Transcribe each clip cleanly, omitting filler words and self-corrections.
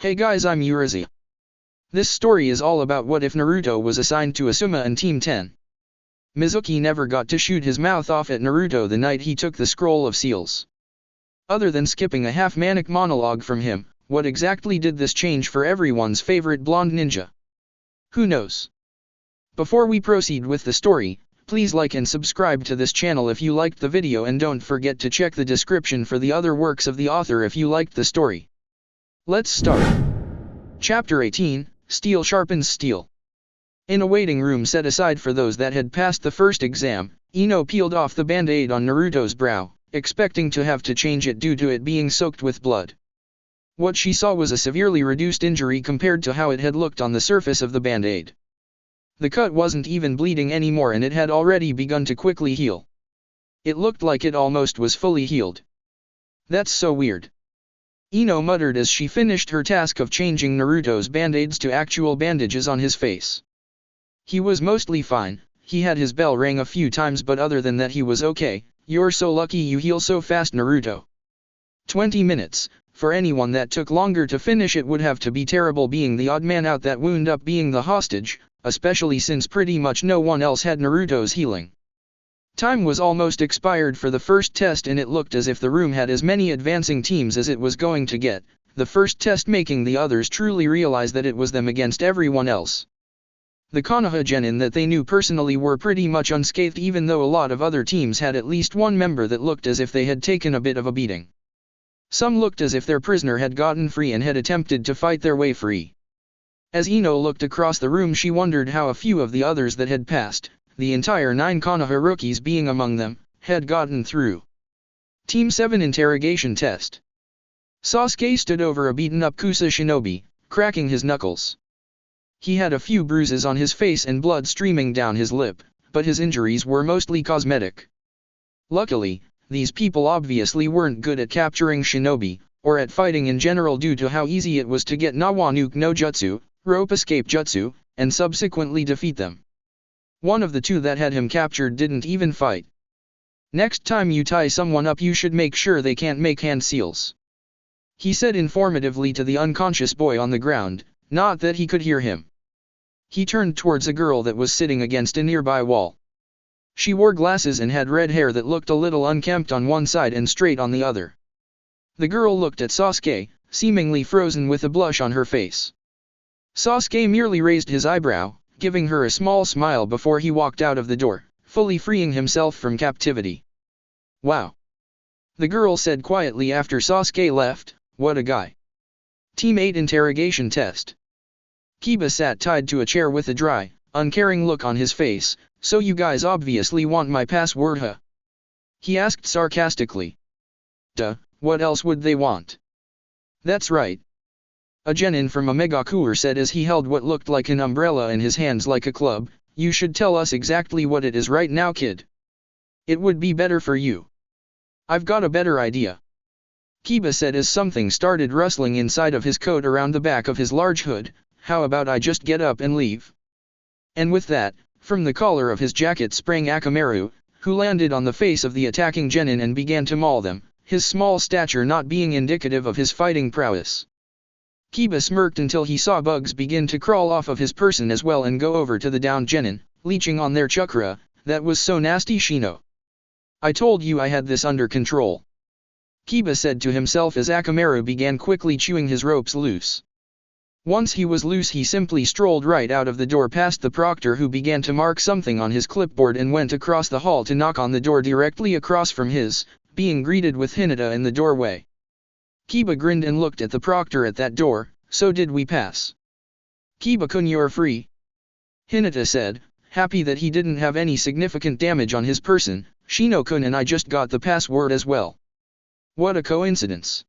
Hey guys, I'm Urizi. This story is all about what if Naruto was assigned to Asuma and Team 10. Mizuki never got to shoot his mouth off at Naruto the night he took the Scroll of Seals. Other than skipping a half-manic monologue from him, what exactly did this change for everyone's favorite blonde ninja? Who knows? Before we proceed with the story, please like and subscribe to this channel if you liked the video, and don't forget to check the description for the other works of the author if you liked the story. Let's start. Chapter 18, Steel Sharpens Steel. In a waiting room set aside for those that had passed the first exam, Ino peeled off the band-aid on Naruto's brow, expecting to have to change it due to it being soaked with blood. What she saw was a severely reduced injury compared to how it had looked on the surface of the band-aid. The cut wasn't even bleeding anymore, and it had already begun to quickly heal. It looked like it almost was fully healed. That's so weird. Ino muttered as she finished her task of changing Naruto's band-aids to actual bandages on his face. He was mostly fine. He had his bell rang a few times, but other than that he was okay. You're so lucky you heal so fast, Naruto. 20 minutes. For anyone that took longer to finish it would have to be terrible being the odd man out that wound up being the hostage, especially since pretty much no one else had Naruto's healing. Time was almost expired for the first test, and it looked as if the room had as many advancing teams as it was going to get, the first test making the others truly realize that it was them against everyone else. The Konoha genin that they knew personally were pretty much unscathed, even though a lot of other teams had at least one member that looked as if they had taken a bit of a beating. Some looked as if their prisoner had gotten free and had attempted to fight their way free. As Ino looked across the room, she wondered how a few of the others that had passed, the entire 9 Konoha rookies being among them, had gotten through. Team 7 Interrogation Test. Sasuke stood over a beaten-up Kusa shinobi, cracking his knuckles. He had a few bruises on his face and blood streaming down his lip, but his injuries were mostly cosmetic. Luckily, these people obviously weren't good at capturing shinobi, or at fighting in general due to how easy it was to get Nawanuke no Jutsu, rope escape jutsu, and subsequently defeat them. One of the two that had him captured didn't even fight. Next time you tie someone up, you should make sure they can't make hand seals, he said informatively to the unconscious boy on the ground, not that he could hear him. He turned towards a girl that was sitting against a nearby wall. She wore glasses and had red hair that looked a little unkempt on one side and straight on the other. The girl looked at Sasuke, seemingly frozen with a blush on her face. Sasuke merely raised his eyebrow, giving her a small smile before he walked out of the door, fully freeing himself from captivity. Wow. The girl said quietly after Sasuke left, what a guy. Team 8 Interrogation Test. Kiba sat tied to a chair with a dry, uncaring look on his face. So you guys obviously want my password, huh? He asked sarcastically. Duh, what else would they want? That's right. A genin from a Megakure said as he held what looked like an umbrella in his hands like a club. You should tell us exactly what it is right now, kid. It would be better for you. I've got a better idea. Kiba said as something started rustling inside of his coat around the back of his large hood. How about I just get up and leave? And with that, from the collar of his jacket sprang Akamaru, who landed on the face of the attacking genin and began to maul them, his small stature not being indicative of his fighting prowess. Kiba smirked until he saw bugs begin to crawl off of his person as well and go over to the downed genin, leeching on their chakra. That was so nasty, Shino. I told you I had this under control, Kiba said to himself as Akamaru began quickly chewing his ropes loose. Once he was loose, he simply strolled right out of the door past the proctor, who began to mark something on his clipboard, and went across the hall to knock on the door directly across from his, being greeted with Hinata in the doorway. Kiba grinned and looked at the proctor at that door. So did we pass? Kiba-kun, you're free, Hinata said, happy that he didn't have any significant damage on his person. Shino-kun and I just got the password as well. What a coincidence.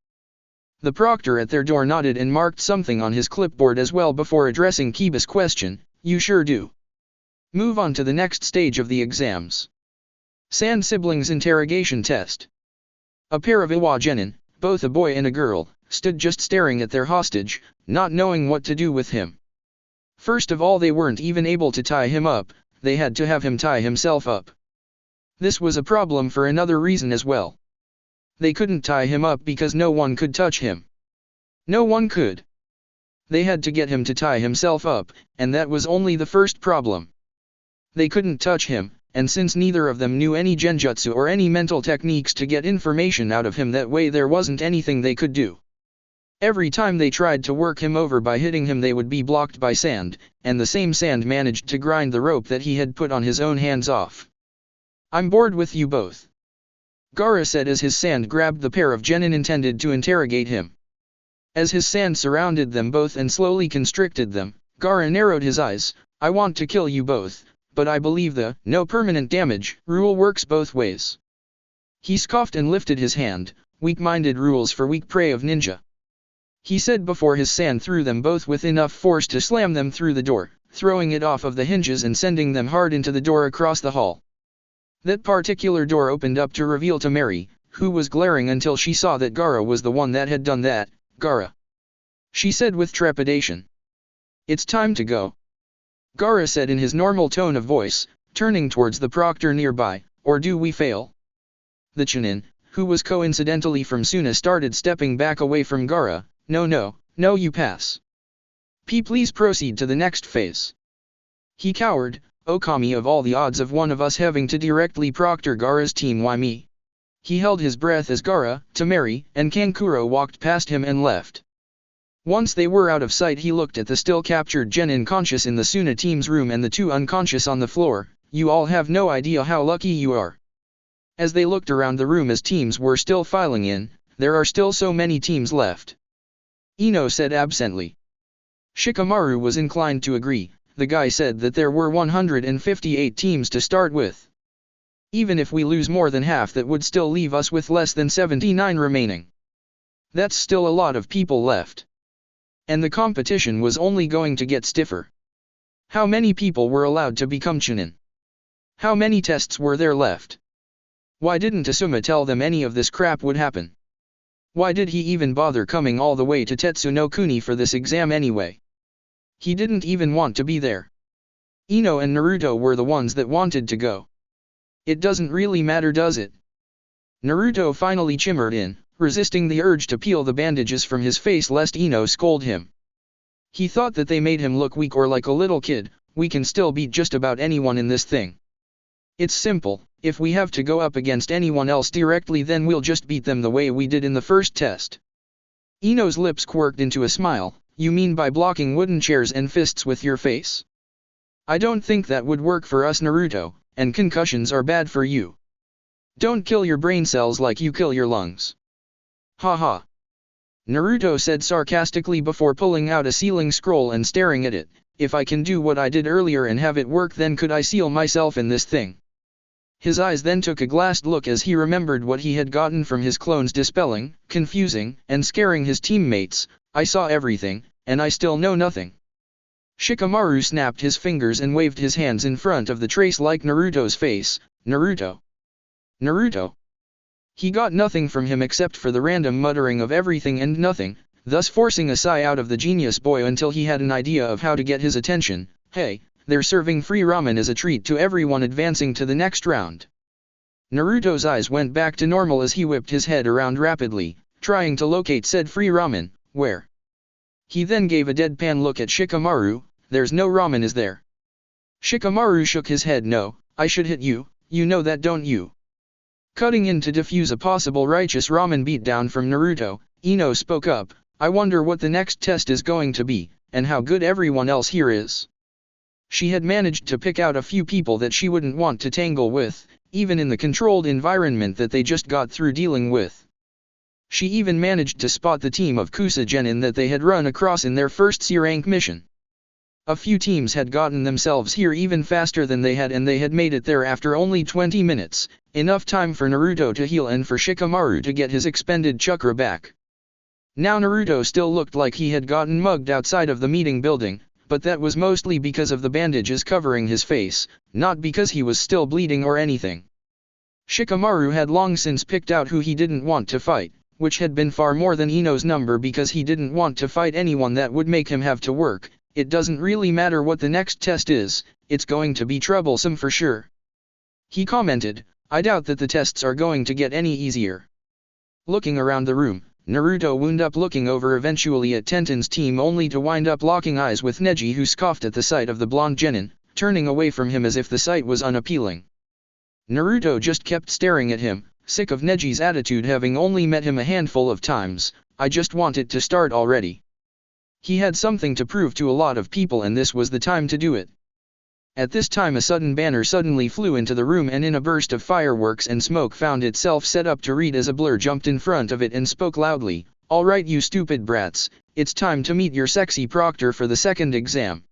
The proctor at their door nodded and marked something on his clipboard as well before addressing Kiba's question. You sure do. Move on to the next stage of the exams. Sand Siblings Interrogation Test. A pair of Iwa genin, both a boy and a girl, stood just staring at their hostage, not knowing what to do with him. First of all, they weren't even able to tie him up, they had to have him tie himself up. This was a problem for another reason as well. They couldn't tie him up because no one could touch him. No one could. They had to get him to tie himself up, and that was only the first problem. They couldn't touch him, and since neither of them knew any genjutsu or any mental techniques to get information out of him that way, there wasn't anything they could do. Every time they tried to work him over by hitting him, they would be blocked by sand, and the same sand managed to grind the rope that he had put on his own hands off. "I'm bored with you both," Gaara said as his sand grabbed the pair of genin intended to interrogate him. As his sand surrounded them both and slowly constricted them, Gaara narrowed his eyes. "I want to kill you both, but I believe the no permanent damage rule works both ways." He scoffed and lifted his hand. "Weak-minded rules for weak prey of ninja," he said before his sand threw them both with enough force to slam them through the door, throwing it off of the hinges and sending them hard into the door across the hall. That particular door opened up to reveal to Mary, who was glaring until she saw that Gaara was the one that had done that. "Gaara," she said with trepidation. "It's time to go," Gaara said in his normal tone of voice, turning towards the proctor nearby. "Or do we fail?" The Chunin, who was coincidentally from Suna, started stepping back away from Gaara. No, you pass. Please proceed to the next phase." He cowered. "Okami, of all the odds of one of us having to directly proctor Gaara's team, why me?" He held his breath as Gaara, Temari, and Kankuro walked past him and left. Once they were out of sight, he looked at the still captured genin conscious in the Suna team's room and the two unconscious on the floor. "You all have no idea how lucky you are." As they looked around the room as teams were still filing in, "There are still so many teams left," Ino said absently. Shikamaru was inclined to agree. The guy said that there were 158 teams to start with. Even if we lose more than half, that would still leave us with less than 79 remaining. That's still a lot of people left. And the competition was only going to get stiffer. How many people were allowed to become Chunin? How many tests were there left? Why didn't Asuma tell them any of this crap would happen? Why did he even bother coming all the way to Tetsu no Kuni for this exam anyway? He didn't even want to be there. Ino and Naruto were the ones that wanted to go. It doesn't really matter, does it? Naruto finally chimered in, resisting the urge to peel the bandages from his face lest Ino scold him. He thought that they made him look weak or like a little kid. "We can still beat just about anyone in this thing. It's simple, if we have to go up against anyone else directly, then we'll just beat them the way we did in the first test." Ino's lips quirked into a smile. "You mean by blocking wooden chairs and fists with your face? I don't think that would work for us, Naruto, and concussions are bad for you. Don't kill your brain cells like you kill your lungs." "Ha ha," Naruto said sarcastically before pulling out a sealing scroll and staring at it. "If I can do what I did earlier and have it work, then could I seal myself in this thing?" His eyes then took a glassed look as he remembered what he had gotten from his clones, dispelling, confusing, and scaring his teammates. "I saw everything, and I still know nothing." Shikamaru snapped his fingers and waved his hands in front of the trace like Naruto's face. "Naruto! Naruto!" He got nothing from him except for the random muttering of everything and nothing, thus forcing a sigh out of the genius boy until he had an idea of how to get his attention. "Hey, they're serving free ramen as a treat to everyone advancing to the next round." Naruto's eyes went back to normal as he whipped his head around rapidly, trying to locate said free ramen. "Where?" He then gave a deadpan look at Shikamaru. "There's no ramen, is there?" Shikamaru shook his head. "No, I should hit you, you know that, don't you?" Cutting in to defuse a possible righteous ramen beatdown from Naruto, Ino spoke up. "I wonder what the next test is going to be, and how good everyone else here is." She had managed to pick out a few people that she wouldn't want to tangle with, even in the controlled environment that they just got through dealing with. She even managed to spot the team of Kusa genin that they had run across in their first C-rank mission. A few teams had gotten themselves here even faster than they had, and they had made it there after only 20 minutes, enough time for Naruto to heal and for Shikamaru to get his expended chakra back. Now Naruto still looked like he had gotten mugged outside of the meeting building, but that was mostly because of the bandages covering his face, not because he was still bleeding or anything. Shikamaru had long since picked out who he didn't want to fight, which had been far more than Ino's number, because he didn't want to fight anyone that would make him have to work. It doesn't really matter what the next test is, it's going to be troublesome for sure. He commented, "I doubt that the tests are going to get any easier." Looking around the room, Naruto wound up looking over eventually at Tenten's team only to wind up locking eyes with Neji, who scoffed at the sight of the blonde genin, turning away from him as if the sight was unappealing. Naruto just kept staring at him, sick of Neji's attitude, having only met him a handful of times. I just want it to start already. He had something to prove to a lot of people, and this was the time to do it. At this time a sudden banner suddenly flew into the room, and in a burst of fireworks and smoke found itself set up to read as a blur jumped in front of it and spoke loudly, "Alright you stupid brats, it's time to meet your sexy proctor for the second exam.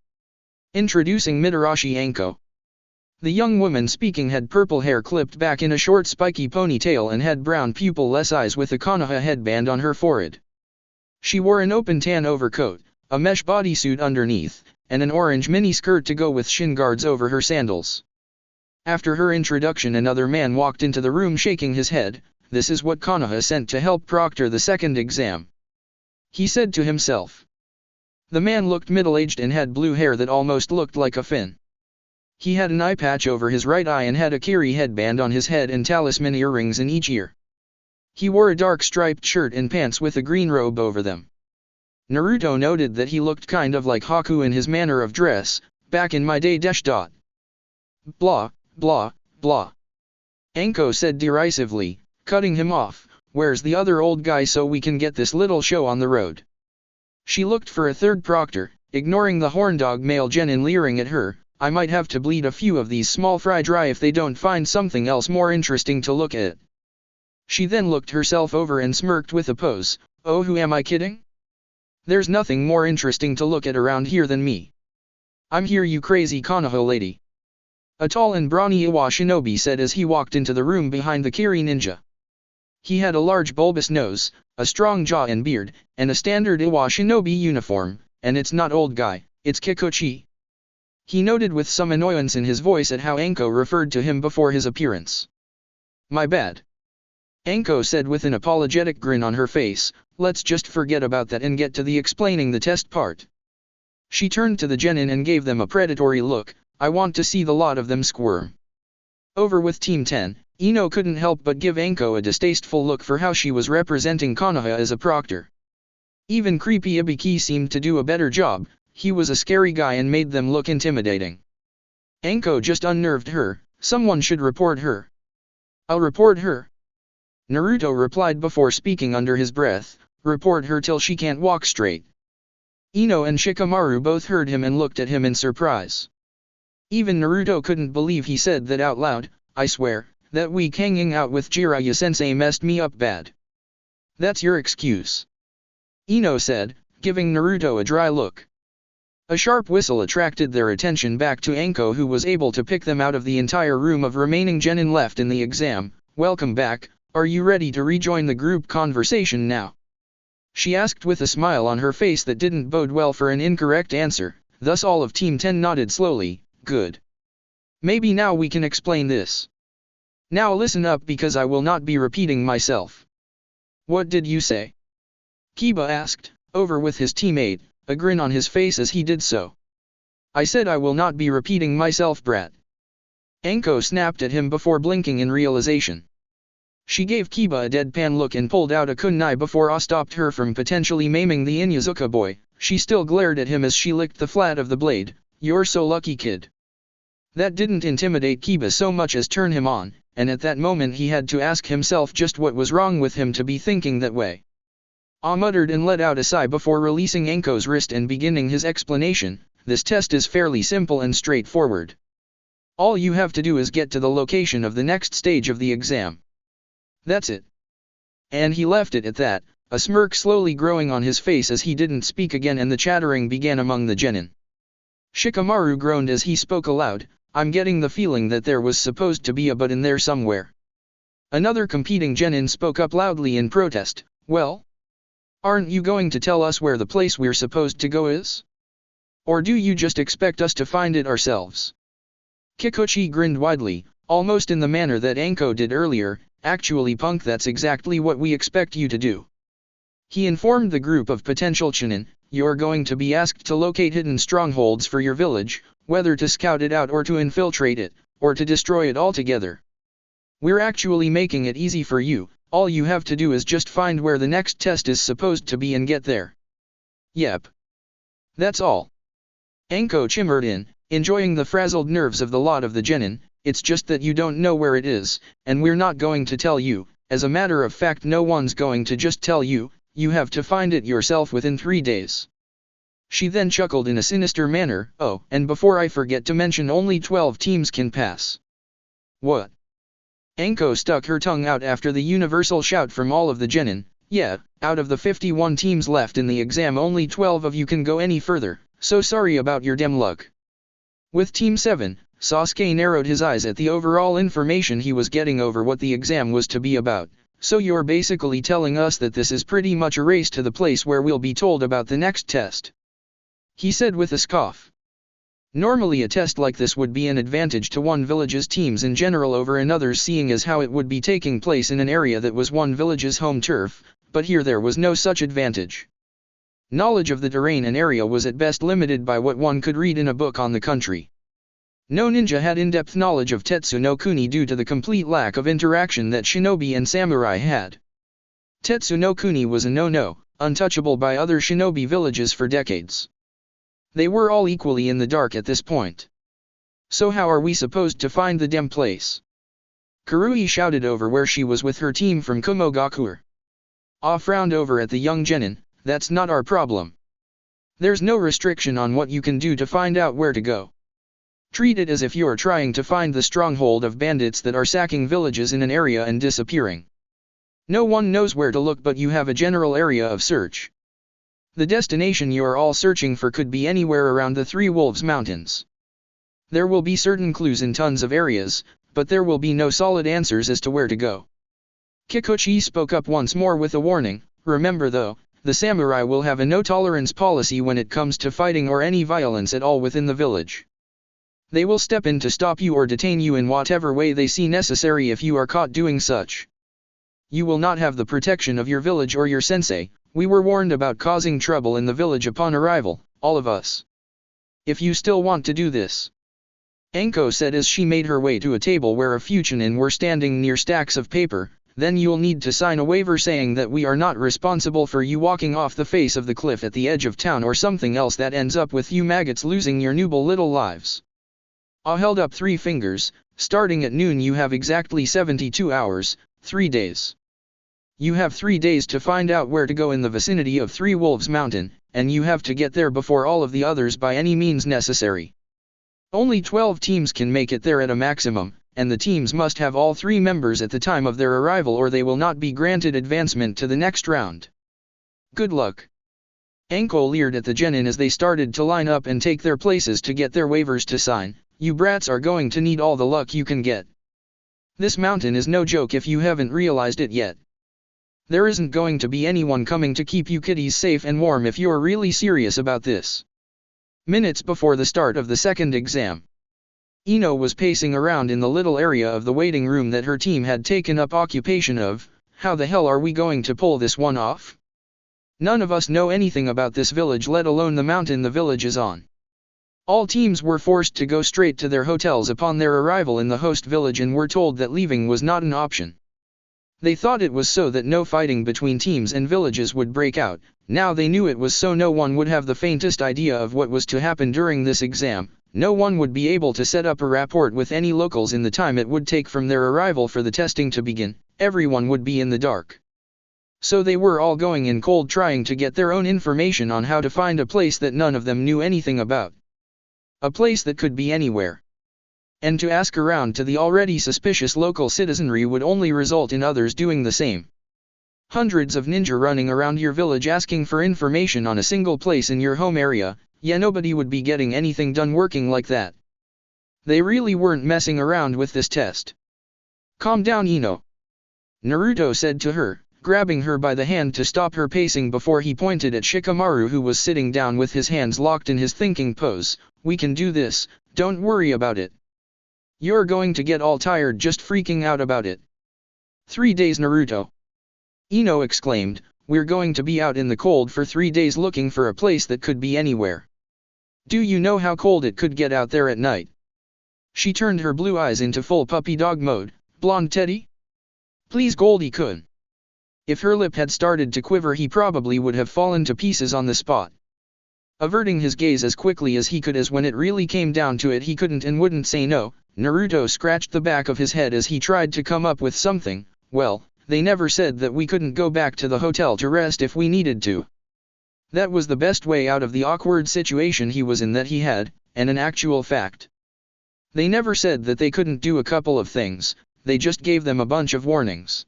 Introducing Mitarashi Anko." The young woman speaking had purple hair clipped back in a short spiky ponytail and had brown pupil-less eyes with a Konoha headband on her forehead. She wore an open tan overcoat, a mesh bodysuit underneath, and an orange mini-skirt to go with shin guards over her sandals. After her introduction another man walked into the room shaking his head. "This is what Konoha sent to help proctor the second exam," he said to himself. The man looked middle-aged and had blue hair that almost looked like a fin. He had an eye patch over his right eye and had a kiri headband on his head and talisman earrings in each ear. He wore a dark striped shirt and pants with a green robe over them. Naruto noted that he looked kind of like Haku in his manner of dress. "Back in my day dash dot. Blah, blah, blah," Anko said derisively, cutting him off. "Where's the other old guy so we can get this little show on the road?" She looked for a third proctor, ignoring the horndog male genin leering at her. "I might have to bleed a few of these small fry dry if they don't find something else more interesting to look at." She then looked herself over and smirked with a pose. "Oh, who am I kidding? There's nothing more interesting to look at around here than me. I'm here, you crazy Konoha lady," a tall and brawny Iwa shinobi said as he walked into the room behind the Kiri ninja. He had a large bulbous nose, a strong jaw and beard, and a standard Iwa shinobi uniform. "And it's not old guy, it's Kikuchi," he noted with some annoyance in his voice at how Anko referred to him before his appearance. "My bad," Anko said with an apologetic grin on her face. "Let's just forget about that and get to the explaining the test part." She turned to the genin and gave them a predatory look. "I want to see the lot of them squirm." Over with Team 10, Ino couldn't help but give Anko a distasteful look for how she was representing Konoha as a proctor. Even creepy Ibiki seemed to do a better job. He was a scary guy and made them look intimidating. Anko just unnerved her. "Someone should report her." "I'll report her," Naruto replied before speaking under his breath. "Report her till she can't walk straight." Ino and Shikamaru both heard him and looked at him in surprise. Even Naruto couldn't believe he said that out loud. "I swear, that week hanging out with Jiraiya sensei messed me up bad." "That's your excuse," Ino said, giving Naruto a dry look. A sharp whistle attracted their attention back to Anko, who was able to pick them out of the entire room of remaining genin left in the exam. "Welcome back, are you ready to rejoin the group conversation now?" she asked with a smile on her face that didn't bode well for an incorrect answer. Thus all of Team 10 nodded slowly. "Good. Maybe now we can explain this. Now listen up, because I will not be repeating myself." "What did you say?" Kiba asked, over with his teammate, a grin on his face as he did so. "I said I will not be repeating myself, brat." Anko snapped at him before blinking in realization. She gave Kiba a deadpan look and pulled out a kunai before stopped her from potentially maiming the Inyazuka boy. She still glared at him as she licked the flat of the blade. "You're so lucky, kid." That didn't intimidate Kiba so much as turn him on, and at that moment he had to ask himself just what was wrong with him to be thinking that way. Muttered and let out a sigh before releasing Anko's wrist and beginning his explanation. "This test is fairly simple and straightforward. All you have to do is get to the location of the next stage of the exam. That's it." And he left it at that, a smirk slowly growing on his face as he didn't speak again, and the chattering began among the genin. Shikamaru groaned as he spoke aloud. "I'm getting the feeling that there was supposed to be a but in there somewhere." Another competing genin spoke up loudly in protest. "Well? Aren't you going to tell us where the place we're supposed to go is? Or do you just expect us to find it ourselves?" Kikuchi grinned widely, almost in the manner that Anko did earlier. "Actually, punk, that's exactly what we expect you to do." He informed the group of potential Chunin, "You're going to be asked to locate hidden strongholds for your village, whether to scout it out or to infiltrate it, or to destroy it altogether. We're actually making it easy for you, All you have to do is just find where the next test is supposed to be and get there. Yep. That's all. Anko chimed in, enjoying the frazzled nerves of the lot of the genin. It's just that you don't know where it is, and we're not going to tell you. As a matter of fact, no one's going to just tell you. You have to find it yourself within 3 days. She then chuckled in a sinister manner. Oh, and before I forget to mention, only 12 teams can pass. What? Anko stuck her tongue out after the universal shout from all of the genin. Yeah, out of the 51 teams left in the exam, only 12 of you can go any further, so sorry about your damn luck. With Team 7, Sasuke narrowed his eyes at the overall information he was getting over what the exam was to be about. So you're basically telling us that this is pretty much a race to the place where we'll be told about the next test? He said with a scoff. Normally a test like this would be an advantage to one village's teams in general over another's, seeing as how it would be taking place in an area that was one village's home turf, but here there was no such advantage. Knowledge of the terrain and area was at best limited by what one could read in a book on the country. No ninja had in-depth knowledge of Tetsu no Kuni due to the complete lack of interaction that shinobi and samurai had. Tetsu no Kuni was a no-no, untouchable by other shinobi villages for decades. They were all equally in the dark at this point. So how are we supposed to find the damn place? Kurui shouted over where she was with her team from Kumogakure. Ah frowned over at the young genin. That's not our problem. There's no restriction on what you can do to find out where to go. Treat it as if you're trying to find the stronghold of bandits that are sacking villages in an area and disappearing. No one knows where to look, but you have a general area of search. The destination you're all searching for could be anywhere around the Three Wolves Mountains. There will be certain clues in tons of areas, but there will be no solid answers as to where to go. Kikuchi spoke up once more with a warning. Remember though, the samurai will have a no-tolerance policy when it comes to fighting or any violence at all within the village. They will step in to stop you or detain you in whatever way they see necessary if you are caught doing such. You will not have the protection of your village or your sensei. We were warned about causing trouble in the village upon arrival, all of us. If you still want to do this, Anko said as she made her way to a table where a few chunin were standing near stacks of paper, then you'll need to sign a waiver saying that we are not responsible for you walking off the face of the cliff at the edge of town or something else that ends up with you maggots losing your noble little lives. I held up 3 fingers. Starting at noon you have exactly 72 hours, 3 days. You have 3 days to find out where to go in the vicinity of Three Wolves Mountain, and you have to get there before all of the others by any means necessary. Only 12 teams can make it there at a maximum, and the teams must have all 3 members at the time of their arrival or they will not be granted advancement to the next round. Good luck. Anko leered at the genin as they started to line up and take their places to get their waivers to sign. You brats are going to need all the luck you can get. This mountain is no joke if you haven't realized it yet. There isn't going to be anyone coming to keep you kiddies safe and warm if you're really serious about this. Minutes before the start of the second exam, Ino was pacing around in the little area of the waiting room that her team had taken up occupation of. How the hell are we going to pull this one off? None of us know anything about this village, let alone the mountain the village is on. All teams were forced to go straight to their hotels upon their arrival in the host village and were told that leaving was not an option. They thought it was so that no fighting between teams and villages would break out. Now they knew it was so no one would have the faintest idea of what was to happen during this exam. No one would be able to set up a rapport with any locals in the time it would take from their arrival for the testing to begin. Everyone would be in the dark. So they were all going in cold, trying to get their own information on how to find a place that none of them knew anything about. A place that could be anywhere. And to ask around to the already suspicious local citizenry would only result in others doing the same. Hundreds of ninja running around your village asking for information on a single place in your home area. Yeah, nobody would be getting anything done working like that. They really weren't messing around with this test. Calm down, Ino. Naruto said to her, grabbing her by the hand to stop her pacing before he pointed at Shikamaru, who was sitting down with his hands locked in his thinking pose. We can do this, don't worry about it. You're going to get all tired just freaking out about it. 3 days, Naruto. Ino exclaimed, we're going to be out in the cold for 3 days looking for a place that could be anywhere. Do you know how cold it could get out there at night? She turned her blue eyes into full puppy dog mode. Blonde Teddy? Please, Goldie-kun. If her lip had started to quiver, he probably would have fallen to pieces on the spot. Averting his gaze as quickly as he could, as when it really came down to it he couldn't and wouldn't say no, Naruto scratched the back of his head as he tried to come up with something. Well, they never said that we couldn't go back to the hotel to rest if we needed to. That was the best way out of the awkward situation he was in that he had, and an actual fact. They never said that they couldn't do a couple of things, they just gave them a bunch of warnings.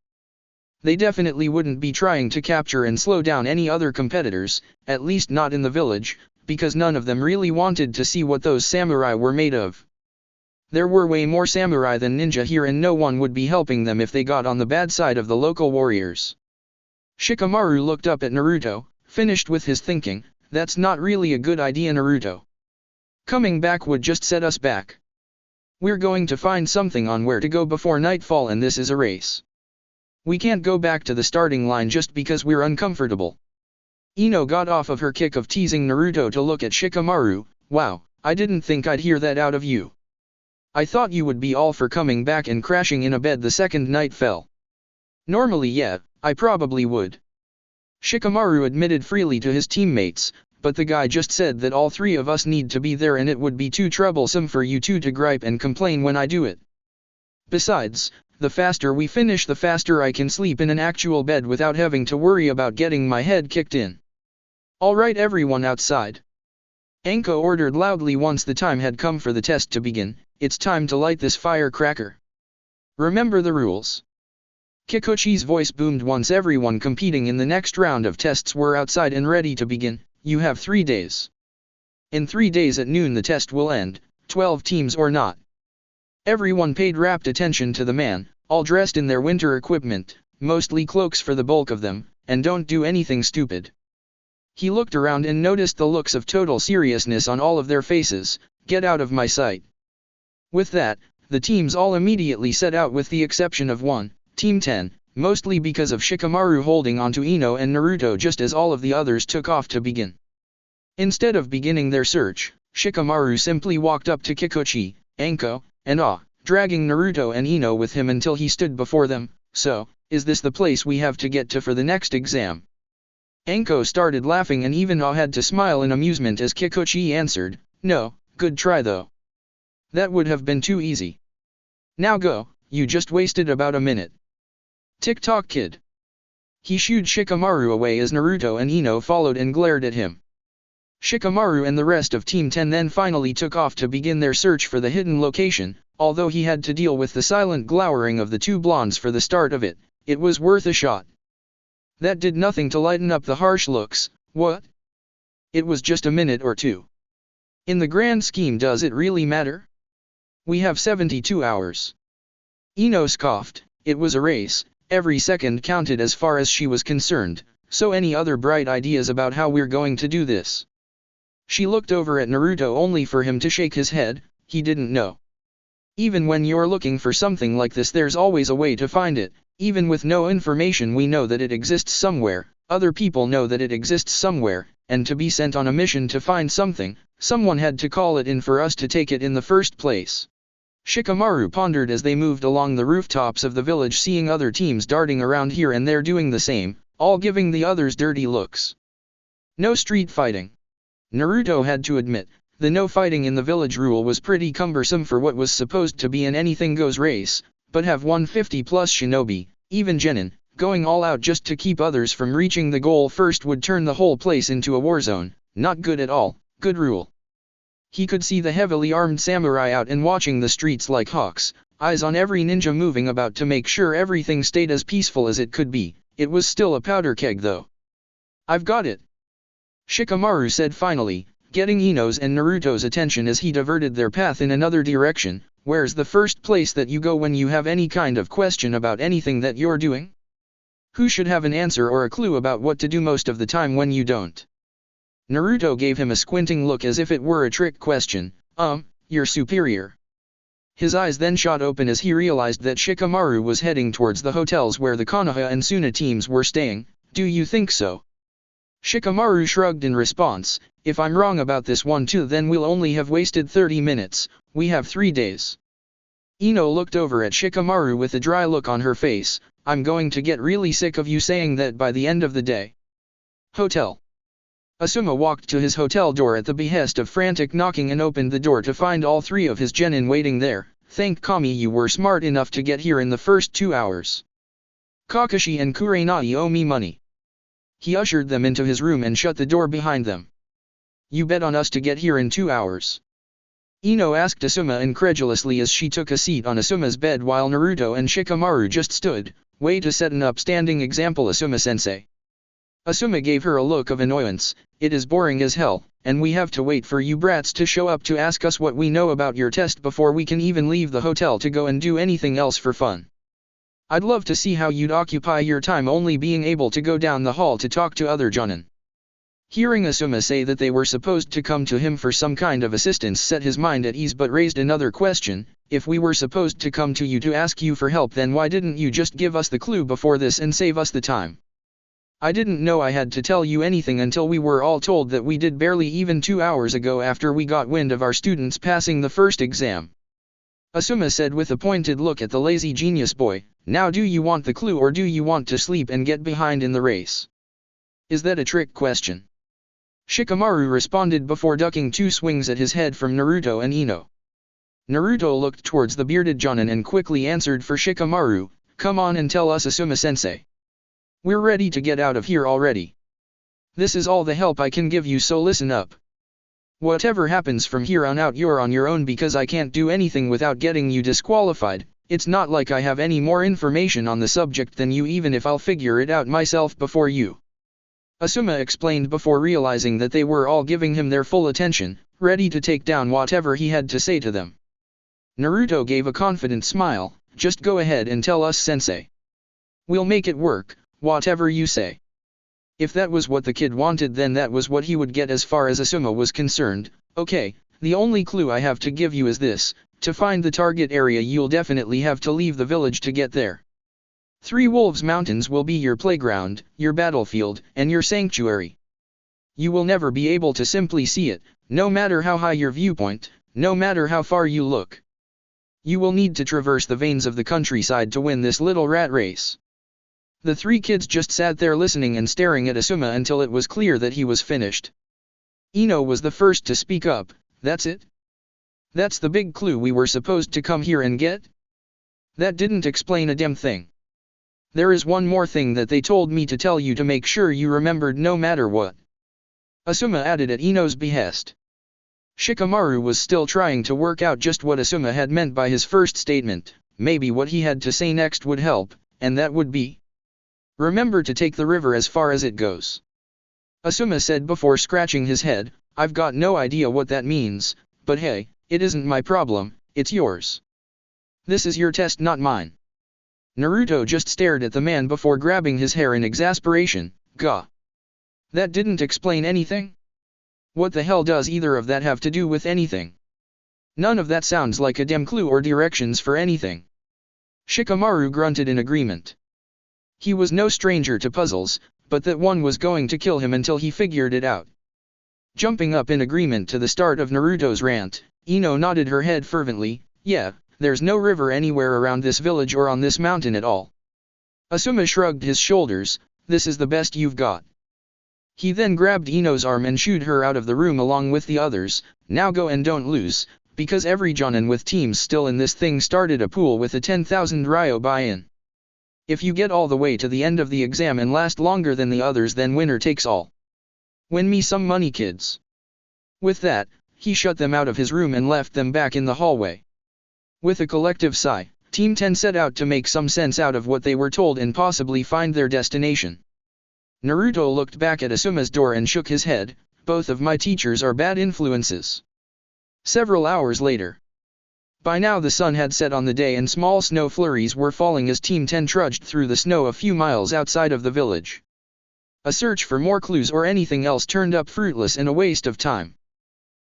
They definitely wouldn't be trying to capture and slow down any other competitors, at least not in the village, because none of them really wanted to see what those samurai were made of. There were way more samurai than ninja here, and no one would be helping them if they got on the bad side of the local warriors. Shikamaru looked up at Naruto, finished with his thinking. That's not really a good idea, Naruto. Coming back would just set us back. We're going to find something on where to go before nightfall, and this is a race. We can't go back to the starting line just because we're uncomfortable. Ino got off of her kick of teasing Naruto to look at Shikamaru. Wow, I didn't think I'd hear that out of you. I thought you would be all for coming back and crashing in a bed the second night fell. Normally, yeah, I probably would. Shikamaru admitted freely to his teammates, but the guy just said that all three of us need to be there and it would be too troublesome for you two to gripe and complain when I do it. Besides, the faster we finish, the faster I can sleep in an actual bed without having to worry about getting my head kicked in. Alright, everyone outside. Anko ordered loudly once the time had come for the test to begin. It's time to light this firecracker. Remember the rules. Kikuchi's voice boomed once everyone competing in the next round of tests were outside and ready to begin. You have 3 days. In 3 days at noon the test will end, 12 teams or not. Everyone paid rapt attention to the man, all dressed in their winter equipment, mostly cloaks for the bulk of them, and don't do anything stupid. He looked around and noticed the looks of total seriousness on all of their faces. Get out of my sight. With that, the teams all immediately set out with the exception of one, Team 10, mostly because of Shikamaru holding onto Ino and Naruto just as all of the others took off to begin. Instead of beginning their search, Shikamaru simply walked up to Kikuchi, Anko, and dragging Naruto and Ino with him until he stood before them. So, is this the place we have to get to for the next exam? Anko started laughing and even had to smile in amusement as Kikuchi answered, no, good try though. That would have been too easy. Now go, you just wasted about a minute. Tick-tock kid. He shooed Shikamaru away as Naruto and Ino followed and glared at him. Shikamaru and the rest of Team 10 then finally took off to begin their search for the hidden location. Although he had to deal with the silent glowering of the two blondes for the start of it, it was worth a shot. That did nothing to lighten up the harsh looks. What? It was just a minute or two. In the grand scheme, does it really matter? We have 72 hours. Ino scoffed. It was a race, every second counted as far as she was concerned, so any other bright ideas about how we're going to do this? She looked over at Naruto only for him to shake his head. He didn't know. Even when you're looking for something like this, there's always a way to find it. Even with no information, we know that it exists somewhere, other people know that it exists somewhere, and to be sent on a mission to find something, someone had to call it in for us to take it in the first place. Shikamaru pondered as they moved along the rooftops of the village, seeing other teams darting around here and there doing the same, all giving the others dirty looks. No street fighting. Naruto had to admit, the no fighting in the village rule was pretty cumbersome for what was supposed to be an anything-goes race, but have 150-plus shinobi, even genin, going all out just to keep others from reaching the goal first would turn the whole place into a war zone. Not good at all. Good rule. He could see the heavily armed samurai out and watching the streets like hawks, eyes on every ninja moving about to make sure everything stayed as peaceful as it could be. It was still a powder keg though. I've got it. Shikamaru said finally, getting Ino's and Naruto's attention as he diverted their path in another direction. Where's the first place that you go when you have any kind of question about anything that you're doing? Who should have an answer or a clue about what to do most of the time when you don't? Naruto gave him a squinting look as if it were a trick question. Your superior. His eyes then shot open as he realized that Shikamaru was heading towards the hotels where the Konoha and Suna teams were staying. Do you think so? Shikamaru shrugged in response. If I'm wrong about this one too, then we'll only have wasted 30 minutes. We have 3 days. Ino looked over at Shikamaru with a dry look on her face. I'm going to get really sick of you saying that by the end of the day. Hotel. Asuma walked to his hotel door at the behest of frantic knocking and opened the door to find all three of his genin waiting there. Thank Kami you were smart enough to get here in the first 2 hours. Kakashi and Kurenai owe me money. He ushered them into his room and shut the door behind them. You bet on us to get here in 2 hours. Ino asked Asuma incredulously as she took a seat on Asuma's bed while Naruto and Shikamaru just stood. Way to set an upstanding example, Asuma-sensei. Asuma gave her a look of annoyance. It is boring as hell, and we have to wait for you brats to show up to ask us what we know about your test before we can even leave the hotel to go and do anything else for fun. I'd love to see how you'd occupy your time only being able to go down the hall to talk to other jonin. Hearing Asuma say that they were supposed to come to him for some kind of assistance set his mind at ease but raised another question. If we were supposed to come to you to ask you for help, then why didn't you just give us the clue before this and save us the time? I didn't know I had to tell you anything until we were all told that we did barely even 2 hours ago after we got wind of our students passing the first exam. Asuma said with a pointed look at the lazy genius boy. Now do you want the clue or do you want to sleep and get behind in the race? Is that a trick question? Shikamaru responded before ducking 2 swings at his head from Naruto and Ino. Naruto looked towards the bearded jonin and quickly answered for Shikamaru, come on and tell us, Asuma-sensei. We're ready to get out of here already. This is all the help I can give you, so listen up. Whatever happens from here on out, you're on your own because I can't do anything without getting you disqualified. It's not like I have any more information on the subject than you, even if I'll figure it out myself before you. Asuma explained before realizing that they were all giving him their full attention, ready to take down whatever he had to say to them. Naruto gave a confident smile. Just go ahead and tell us, sensei. We'll make it work, whatever you say. If that was what the kid wanted, then that was what he would get as far as Asuma was concerned. Okay, the only clue I have to give you is this. To find the target area you'll definitely have to leave the village to get there. 3 Wolves Mountains will be your playground, your battlefield, and your sanctuary. You will never be able to simply see it, no matter how high your viewpoint, no matter how far you look. You will need to traverse the veins of the countryside to win this little rat race. The 3 kids just sat there listening and staring at Asuma until it was clear that he was finished. Ino was the first to speak up. That's it? That's the big clue we were supposed to come here and get? That didn't explain a damn thing. There is one more thing that they told me to tell you to make sure you remembered no matter what. Asuma added at Ino's behest. Shikamaru was still trying to work out just what Asuma had meant by his first statement. Maybe what he had to say next would help, and that would be, remember to take the river as far as it goes. Asuma said before scratching his head. I've got no idea what that means, but hey, it isn't my problem, it's yours. This is your test, not mine. Naruto just stared at the man before grabbing his hair in exasperation. Gah. That didn't explain anything? What the hell does either of that have to do with anything? None of that sounds like a damn clue or directions for anything. Shikamaru grunted in agreement. He was no stranger to puzzles, but that one was going to kill him until he figured it out. Jumping up in agreement to the start of Naruto's rant, Ino nodded her head fervently. Yeah, there's no river anywhere around this village or on this mountain at all. Asuma shrugged his shoulders. This is the best you've got. He then grabbed Ino's arm and shooed her out of the room along with the others. Now go and don't lose, because every jonin with teams still in this thing started a pool with a 10,000 ryo buy-in. If you get all the way to the end of the exam and last longer than the others, then winner takes all. Win me some money, kids. With that, he shut them out of his room and left them back in the hallway. With a collective sigh, Team 10 set out to make some sense out of what they were told and possibly find their destination. Naruto looked back at Asuma's door and shook his head. Both of my teachers are bad influences. Several hours later. By now the sun had set on the day and small snow flurries were falling as Team 10 trudged through the snow a few miles outside of the village. A search for more clues or anything else turned up fruitless and a waste of time.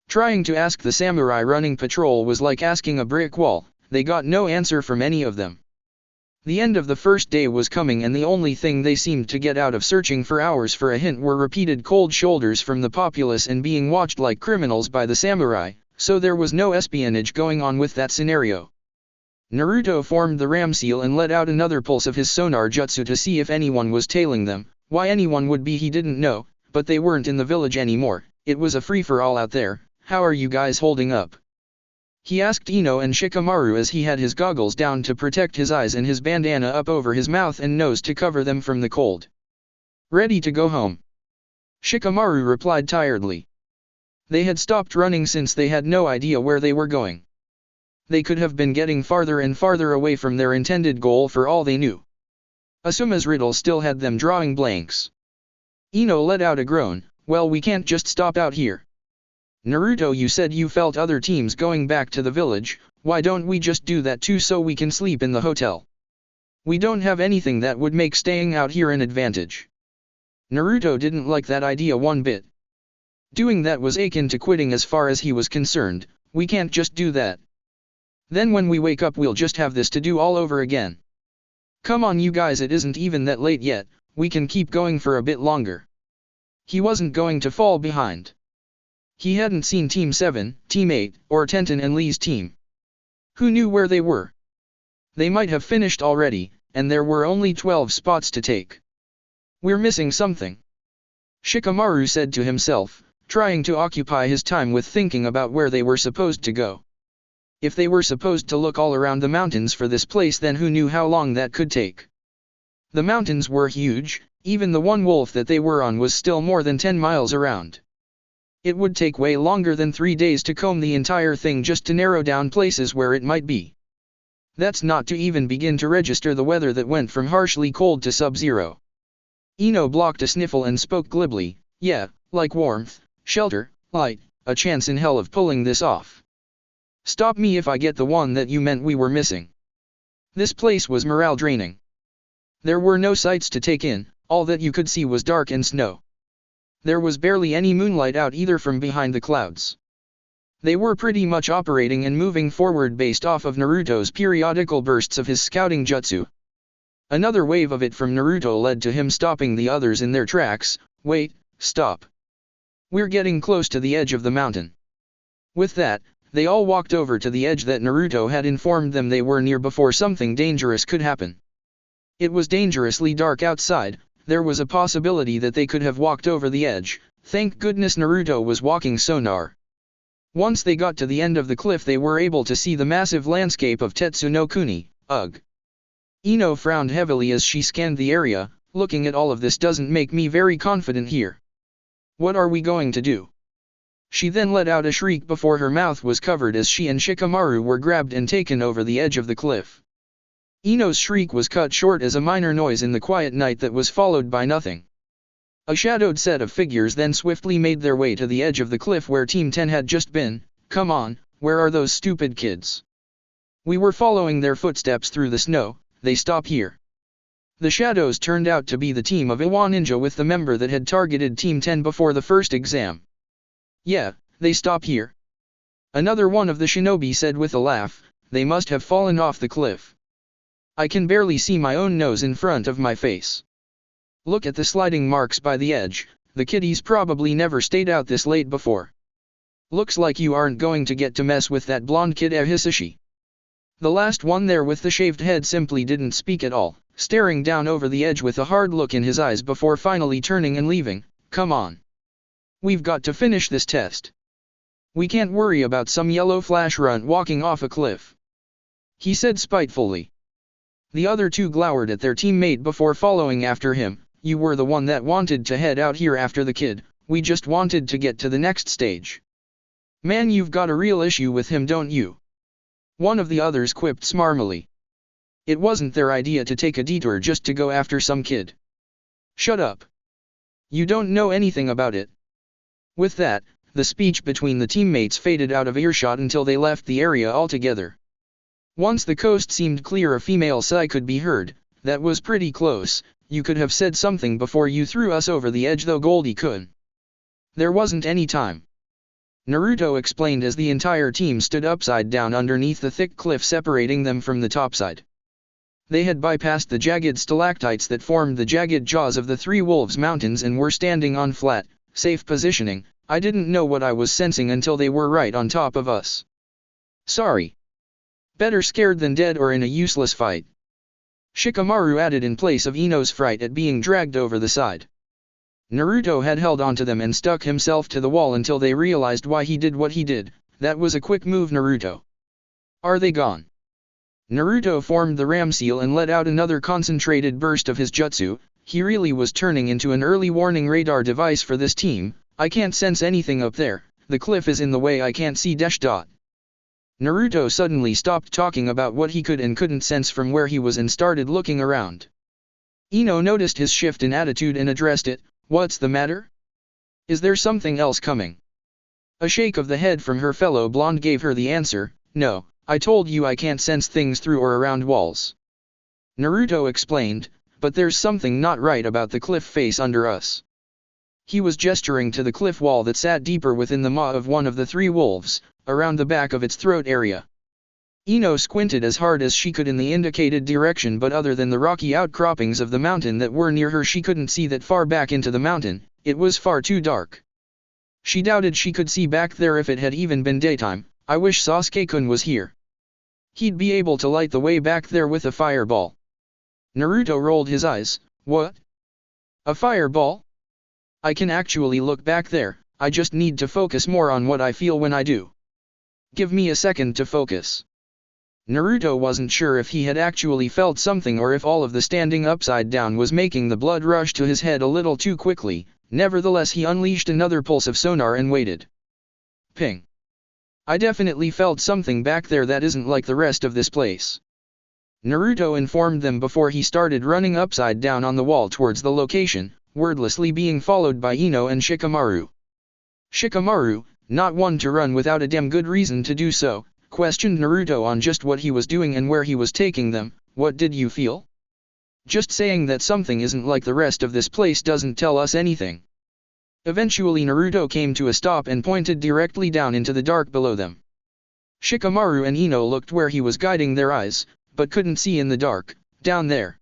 Trying to ask the samurai running patrol was like asking a brick wall. They got no answer from any of them. The end of the first day was coming and the only thing they seemed to get out of searching for hours for a hint were repeated cold shoulders from the populace and being watched like criminals by the samurai, so there was no espionage going on with that scenario. Naruto formed the ram seal and let out another pulse of his sonar jutsu to see if anyone was tailing them. Why anyone would be he didn't know, but they weren't in the village anymore. It was a free-for-all out there. How are you guys holding up? He asked Ino and Shikamaru as he had his goggles down to protect his eyes and his bandana up over his mouth and nose to cover them from the cold. Ready to go home. Shikamaru replied tiredly. They had stopped running since they had no idea where they were going. They could have been getting farther and farther away from their intended goal for all they knew. Asuma's riddle still had them drawing blanks. Ino let out a groan. Well, we can't just stop out here. Naruto, you said you felt other teams going back to the village. Why don't we just do that too so we can sleep in the hotel? We don't have anything that would make staying out here an advantage. Naruto didn't like that idea one bit. Doing that was akin to quitting as far as he was concerned. We can't just do that. Then when we wake up we'll just have this to do all over again. Come on you guys, it isn't even that late yet, we can keep going for a bit longer. He wasn't going to fall behind. He hadn't seen Team 7, Team 8, or Tenten and Lee's team. Who knew where they were? They might have finished already, and there were only 12 spots to take. We're missing something. Shikamaru said to himself, trying to occupy his time with thinking about where they were supposed to go. If they were supposed to look all around the mountains for this place, then who knew how long that could take? The mountains were huge, even the one wolf that they were on was still more than 10 miles around. It would take way longer than 3 days to comb the entire thing just to narrow down places where it might be. That's not to even begin to register the weather that went from harshly cold to sub-zero. Ino blocked a sniffle and spoke glibly, yeah, like warmth, shelter, light, a chance in hell of pulling this off. Stop me if I get the one that you meant we were missing. This place was morale draining. There were no sights to take in, all that you could see was dark and snow. There was barely any moonlight out either from behind the clouds. They were pretty much operating and moving forward based off of Naruto's periodical bursts of his scouting jutsu. Another wave of it from Naruto led to him stopping the others in their tracks. Wait, stop. We're getting close to the edge of the mountain. With that, they all walked over to the edge that Naruto had informed them they were near before something dangerous could happen. It was dangerously dark outside. There was a possibility that they could have walked over the edge. Thank goodness Naruto was walking sonar. Once they got to the end of the cliff they were able to see the massive landscape of Tetsu no Kuni. Ugh. Ino frowned heavily as she scanned the area. Looking at all of this doesn't make me very confident here. What are we going to do? She then let out a shriek before her mouth was covered as she and Shikamaru were grabbed and taken over the edge of the cliff. Ino's shriek was cut short as a minor noise in the quiet night that was followed by nothing. A shadowed set of figures then swiftly made their way to the edge of the cliff where Team 10 had just been. Come on, where are those stupid kids? We were following their footsteps through the snow, they stop here. The shadows turned out to be the team of Iwa Ninja with the member that had targeted Team 10 before the first exam. Yeah, they stop here. Another one of the shinobi said with a laugh, they must have fallen off the cliff. I can barely see my own nose in front of my face. Look at the sliding marks by the edge, the kiddies probably never stayed out this late before. Looks like you aren't going to get to mess with that blonde kid Hisashi. The last one there with the shaved head simply didn't speak at all, staring down over the edge with a hard look in his eyes before finally turning and leaving. Come on. We've got to finish this test. We can't worry about some yellow flash runt walking off a cliff. He said spitefully. The other two glowered at their teammate before following after him. You were the one that wanted to head out here after the kid, we just wanted to get to the next stage. Man, you've got a real issue with him, don't you? One of the others quipped smarmily. It wasn't their idea to take a detour just to go after some kid. Shut up. You don't know anything about it. With that, the speech between the teammates faded out of earshot until they left the area altogether. Once the coast seemed clear, a female sigh could be heard. That was pretty close. You could have said something before you threw us over the edge, though Goldie-kun. There wasn't any time. Naruto explained as the entire team stood upside down underneath the thick cliff separating them from the topside. They had bypassed the jagged stalactites that formed the jagged jaws of the Three Wolves Mountains and were standing on flat, safe positioning. I didn't know what I was sensing until they were right on top of us. Sorry. Better scared than dead or in a useless fight. Shikamaru added in place of Ino's fright at being dragged over the side. Naruto had held onto them and stuck himself to the wall until they realized why he did what he did. That was a quick move, Naruto. Are they gone? Naruto formed the ram seal and let out another concentrated burst of his jutsu. He really was turning into an early warning radar device for this team. I can't sense anything up there, the cliff is in the way, I can't see dash dot. Naruto suddenly stopped talking about what he could and couldn't sense from where he was and started looking around. Ino noticed his shift in attitude and addressed it. What's the matter? Is there something else coming? A shake of the head from her fellow blonde gave her the answer. No, I told you I can't sense things through or around walls. Naruto explained, but there's something not right about the cliff face under us. He was gesturing to the cliff wall that sat deeper within the maw of one of the three wolves, around the back of its throat area. Ino squinted as hard as she could in the indicated direction, but other than the rocky outcroppings of the mountain that were near her, she couldn't see that far back into the mountain. It was far too dark. She doubted she could see back there if it had even been daytime. I wish Sasuke-kun was here. He'd be able to light the way back there with a fireball. Naruto rolled his eyes. What? A fireball? I can actually look back there, I just need to focus more on what I feel when I do. Give me a second to focus. Naruto wasn't sure if he had actually felt something or if all of the standing upside down was making the blood rush to his head a little too quickly. Nevertheless, he unleashed another pulse of sonar and waited. Ping. I definitely felt something back there that isn't like the rest of this place. Naruto informed them before he started running upside down on the wall towards the location, wordlessly being followed by Ino and Shikamaru. Shikamaru, not one to run without a damn good reason to do so, questioned Naruto on just what he was doing and where he was taking them. What did you feel? Just saying that something isn't like the rest of this place doesn't tell us anything. Eventually Naruto came to a stop and pointed directly down into the dark below them. Shikamaru and Ino looked where he was guiding their eyes, but couldn't see in the dark. Down there.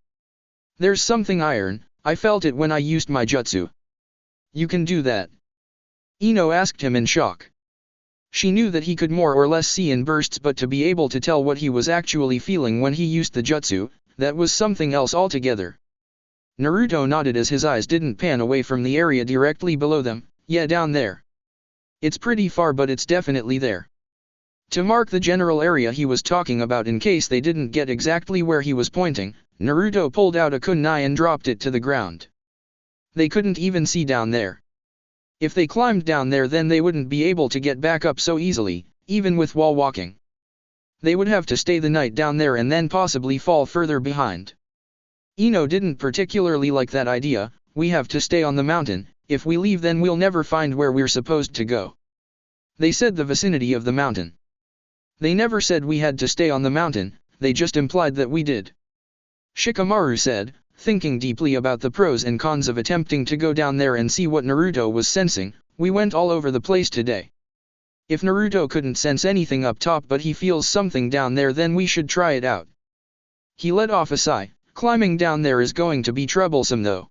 There's something iron, I felt it when I used my jutsu. You can do that? Ino asked him in shock. She knew that he could more or less see in bursts, but to be able to tell what he was actually feeling when he used the jutsu, that was something else altogether. Naruto nodded as his eyes didn't pan away from the area directly below them. Yeah, down there. It's pretty far, but it's definitely there. To mark the general area he was talking about in case they didn't get exactly where he was pointing, Naruto pulled out a kunai and dropped it to the ground. They couldn't even see down there. If they climbed down there, then they wouldn't be able to get back up so easily, even with wall walking. They would have to stay the night down there and then possibly fall further behind. Ino didn't particularly like that idea. We have to stay on the mountain. If we leave, then we'll never find where we're supposed to go. They said the vicinity of the mountain. They never said we had to stay on the mountain, they just implied that we did. Shikamaru said, thinking deeply about the pros and cons of attempting to go down there and see what Naruto was sensing. We went all over the place today. If Naruto couldn't sense anything up top but he feels something down there, then we should try it out. He let off a sigh. Climbing down there is going to be troublesome though.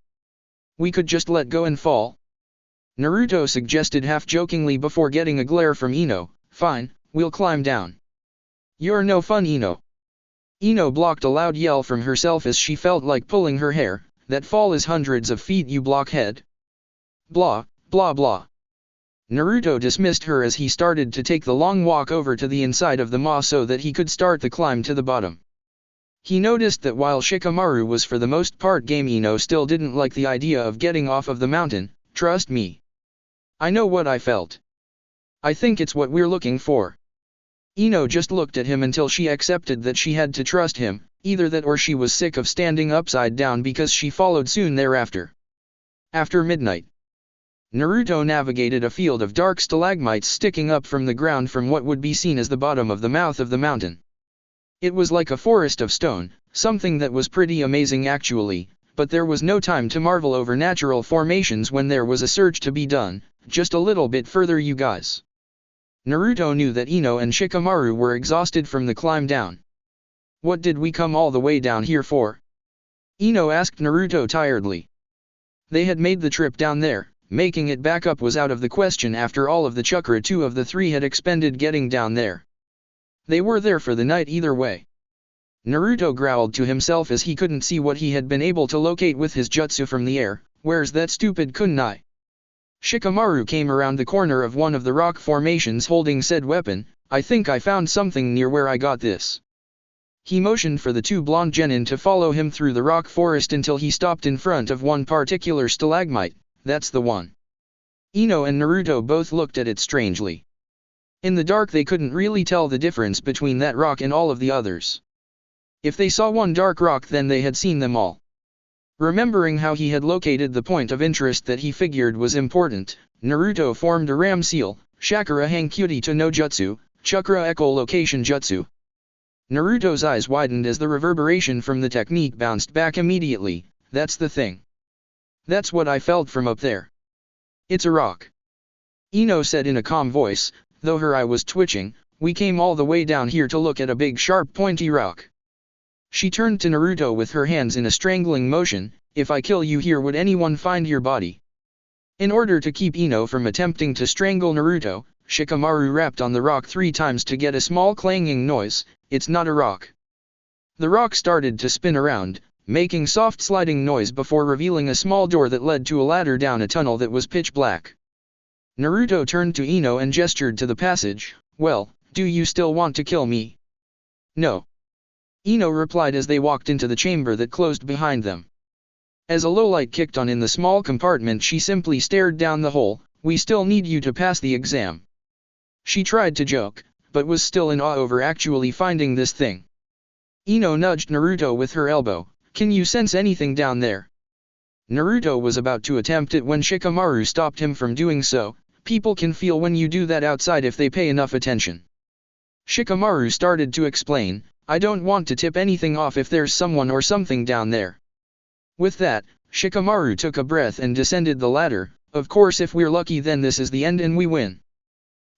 We could just let go and fall. Naruto suggested half-jokingly before getting a glare from Ino. Fine, we'll climb down. You're no fun, Ino. Ino blocked a loud yell from herself as she felt like pulling her hair. That fall is hundreds of feet, you blockhead. Blah, blah blah. Naruto dismissed her as he started to take the long walk over to the inside of the maw so that he could start the climb to the bottom. He noticed that while Shikamaru was for the most part game, Ino still didn't like the idea of getting off of the mountain. Trust me. I know what I felt. I think it's what we're looking for. Ino just looked at him until she accepted that she had to trust him, either that or she was sick of standing upside down, because she followed soon thereafter. After midnight, Naruto navigated a field of dark stalagmites sticking up from the ground from what would be seen as the bottom of the mouth of the mountain. It was like a forest of stone, something that was pretty amazing actually, but there was no time to marvel over natural formations when there was a search to be done. Just a little bit further, you guys. Naruto knew that Ino and Shikamaru were exhausted from the climb down. What did we come all the way down here for? Ino asked Naruto tiredly. They had made the trip down there, making it back up was out of the question after all of the chakra two of the three had expended getting down there. They were there for the night either way. Naruto growled to himself as he couldn't see what he had been able to locate with his jutsu from the air. Where's that stupid kunai? Shikamaru came around the corner of one of the rock formations holding said weapon. I think I found something near where I got this. He motioned for the two blonde genin to follow him through the rock forest until he stopped in front of one particular stalagmite. That's the one. Ino and Naruto both looked at it strangely. In the dark they couldn't really tell the difference between that rock and all of the others. If they saw one dark rock then they had seen them all. Remembering how he had located the point of interest that he figured was important, Naruto formed a ram seal, Shakura Hankyuti to no Jutsu, Chakra Echolocation Jutsu. Naruto's eyes widened as the reverberation from the technique bounced back immediately. That's the thing. That's what I felt from up there. It's a rock. Ino said in a calm voice, though her eye was twitching. We came all the way down here to look at a big sharp pointy rock. She turned to Naruto with her hands in a strangling motion. If I kill you here, would anyone find your body? In order to keep Ino from attempting to strangle Naruto, Shikamaru rapped on the rock 3 times to get a small clanging noise. It's not a rock. The rock started to spin around, making soft sliding noise before revealing a small door that led to a ladder down a tunnel that was pitch black. Naruto turned to Ino and gestured to the passage. Well, do you still want to kill me? No. Ino replied as they walked into the chamber that closed behind them. As a low light kicked on in the small compartment, she simply stared down the hole. We still need you to pass the exam. She tried to joke, but was still in awe over actually finding this thing. Ino nudged Naruto with her elbow. Can you sense anything down there? Naruto was about to attempt it when Shikamaru stopped him from doing so. People can feel when you do that outside if they pay enough attention. Shikamaru started to explain. I don't want to tip anything off if there's someone or something down there. With that, Shikamaru took a breath and descended the ladder. Of course, if we're lucky then this is the end and we win.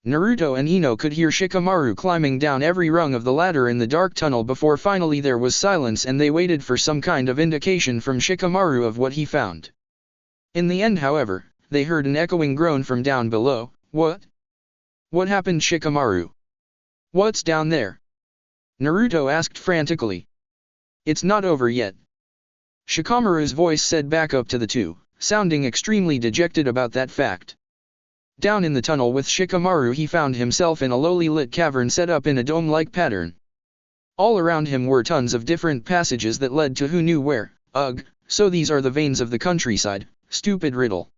Naruto and Ino could hear Shikamaru climbing down every rung of the ladder in the dark tunnel before finally there was silence and they waited for some kind of indication from Shikamaru of what he found. In the end, however, they heard an echoing groan from down below. What? What happened, Shikamaru? What's down there? Naruto asked frantically. It's not over yet. Shikamaru's voice said back up to the two, sounding extremely dejected about that fact. Down in the tunnel with Shikamaru he found himself in a lowly lit cavern set up in a dome-like pattern. All around him were tons of different passages that led to who knew where. Ugh, so these are the veins of the countryside. Stupid riddle.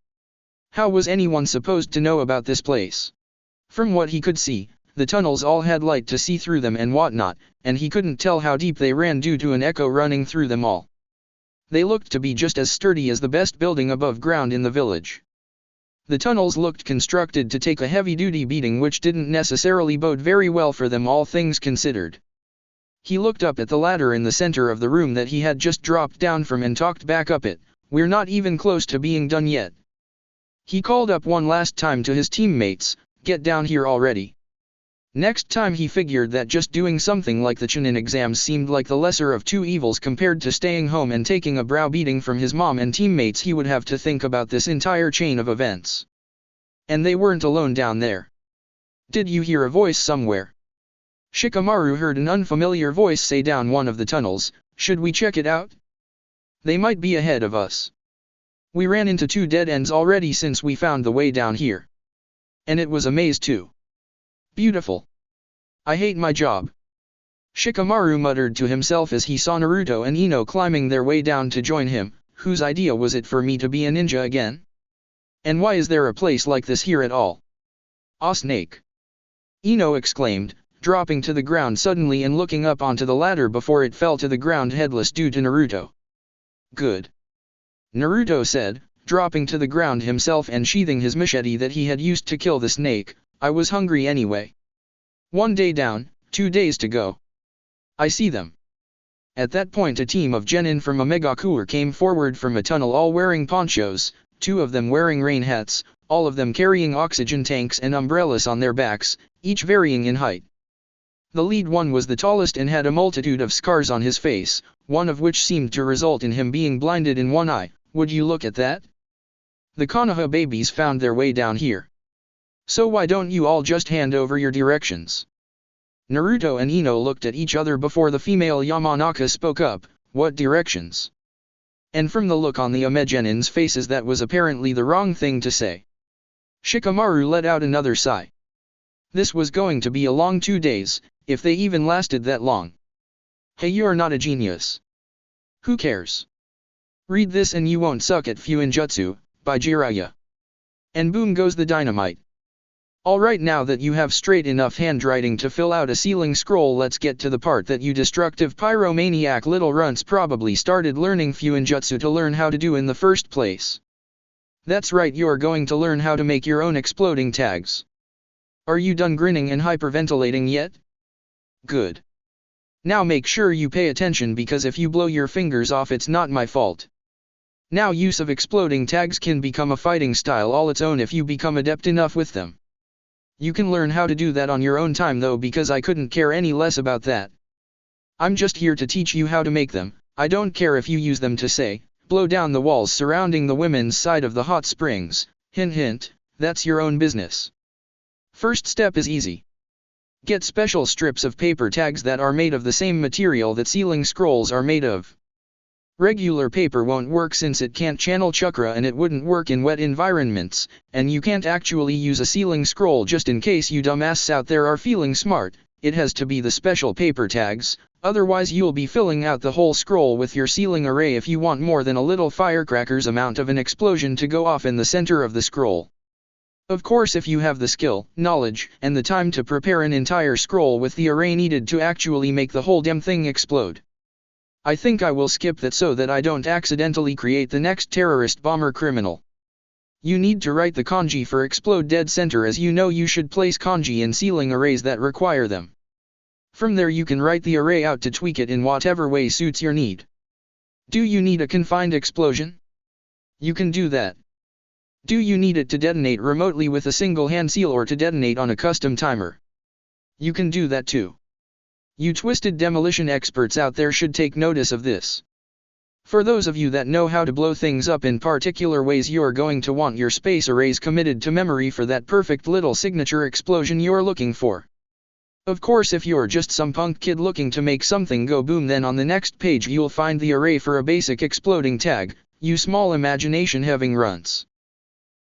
How was anyone supposed to know about this place? From what he could see, the tunnels all had light to see through them and whatnot, and he couldn't tell how deep they ran due to an echo running through them all. They looked to be just as sturdy as the best building above ground in the village. The tunnels looked constructed to take a heavy-duty beating, which didn't necessarily bode very well for them, all things considered. He looked up at the ladder in the center of the room that he had just dropped down from and talked back up it. We're not even close to being done yet. He called up one last time to his teammates, get down here already. Next time he figured that just doing something like the Chunin exams seemed like the lesser of two evils compared to staying home and taking a browbeating from his mom and teammates. He would have to think about this entire chain of events. And they weren't alone down there. Did you hear a voice somewhere? Shikamaru heard an unfamiliar voice say down one of the tunnels. Should we check it out? They might be ahead of us. We ran into 2 dead ends already since we found the way down here. And it was a maze too. Beautiful. I hate my job. Shikamaru muttered to himself as he saw Naruto and Ino climbing their way down to join him. Whose idea was it for me to be a ninja again? And why is there a place like this here at all? Ah, snake! Ino exclaimed, dropping to the ground suddenly and looking up onto the ladder before it fell to the ground headless due to Naruto. Good. Naruto said, dropping to the ground himself and sheathing his machete that he had used to kill the snake. I was hungry anyway. 1 day down, 2 days to go. I see them. At that point a team of genin from a Megakure came forward from a tunnel, all wearing ponchos, 2 of them wearing rain hats, all of them carrying oxygen tanks and umbrellas on their backs, each varying in height. The lead one was the tallest and had a multitude of scars on his face, one of which seemed to result in him being blinded in one eye. Would you look at that? The Konoha babies found their way down here. So why don't you all just hand over your directions? Naruto and Ino looked at each other before the female Yamanaka spoke up, "What directions?" And from the look on the Amegenin's faces that was apparently the wrong thing to say. Shikamaru let out another sigh. This was going to be a long 2 days, if they even lasted that long. Hey, you're not a genius. Who cares? Read this and you won't suck at Fuinjutsu, by Jiraiya. And boom goes the dynamite. Alright, now that you have straight enough handwriting to fill out a sealing scroll, let's get to the part that you destructive pyromaniac little runts probably started learning Fuinjutsu to learn how to do in the first place. That's right, you're going to learn how to make your own exploding tags. Are you done grinning and hyperventilating yet? Good. Now make sure you pay attention, because if you blow your fingers off, it's not my fault. Now, use of exploding tags can become a fighting style all its own if you become adept enough with them. You can learn how to do that on your own time though, because I couldn't care any less about that. I'm just here to teach you how to make them. I don't care if you use them to, say, blow down the walls surrounding the women's side of the hot springs. Hint hint, that's your own business. First step is easy. Get special strips of paper tags that are made of the same material that sealing scrolls are made of. Regular paper won't work since it can't channel chakra, and it wouldn't work in wet environments, and you can't actually use a sealing scroll. Just in case you dumbasses out there are feeling smart, it has to be the special paper tags, otherwise you'll be filling out the whole scroll with your sealing array if you want more than a little firecrackers amount of an explosion to go off in the center of the scroll. Of course, if you have the skill, knowledge, and the time to prepare an entire scroll with the array needed to actually make the whole damn thing explode. I think I will skip that so that I don't accidentally create the next terrorist bomber criminal. You need to write the kanji for explode dead center, as you know you should place kanji in sealing arrays that require them. From there you can write the array out to tweak it in whatever way suits your need. Do you need a confined explosion? You can do that. Do you need it to detonate remotely with a single hand seal or to detonate on a custom timer? You can do that too. You twisted demolition experts out there should take notice of this. For those of you that know how to blow things up in particular ways, you're going to want your space arrays committed to memory for that perfect little signature explosion you're looking for. Of course, if you're just some punk kid looking to make something go boom, then on the next page you'll find the array for a basic exploding tag, you small imagination having runts.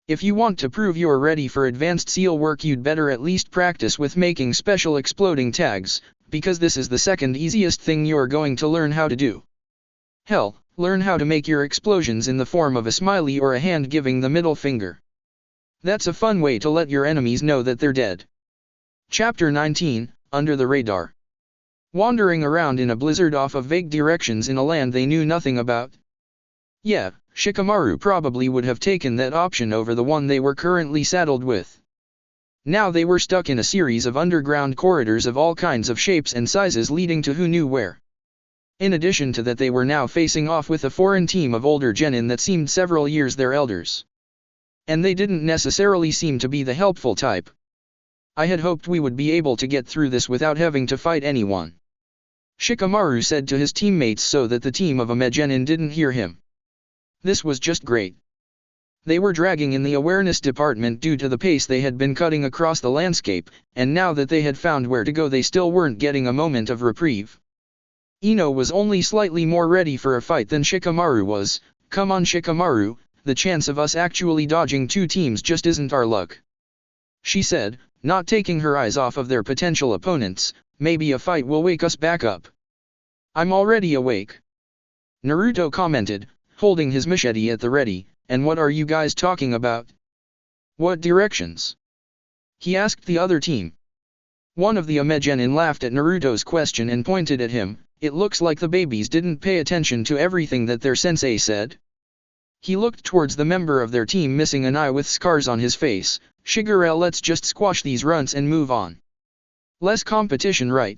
If you want to prove you're ready for advanced seal work, you'd better at least practice with making special exploding tags, because this is the second easiest thing you're going to learn how to do. Hell, learn how to make your explosions in the form of a smiley or a hand giving the middle finger. That's a fun way to let your enemies know that they're dead. Chapter 19, Under the Radar. Wandering around in a blizzard off of vague directions in a land they knew nothing about. Yeah, Shikamaru probably would have taken that option over the one they were currently saddled with. Now they were stuck in a series of underground corridors of all kinds of shapes and sizes leading to who knew where. In addition to that, they were now facing off with a foreign team of older genin that seemed several years their elders. And they didn't necessarily seem to be the helpful type. I had hoped we would be able to get through this without having to fight anyone, Shikamaru said to his teammates so that the team of Amegenin didn't hear him. This was just great. They were dragging in the awareness department due to the pace they had been cutting across the landscape, and now that they had found where to go, they still weren't getting a moment of reprieve. Ino was only slightly more ready for a fight than Shikamaru was. Come on Shikamaru, the chance of us actually dodging two teams just isn't our luck, she said, not taking her eyes off of their potential opponents. Maybe a fight will wake us back up. I'm already awake, Naruto commented, holding his machete at the ready. And what are you guys talking about? What directions? He asked the other team. One of the Amegenin laughed at Naruto's question and pointed at him. It looks like the babies didn't pay attention to everything that their sensei said. He looked towards the member of their team missing an eye with scars on his face. Shigure, let's just squash these runts and move on. Less competition, right?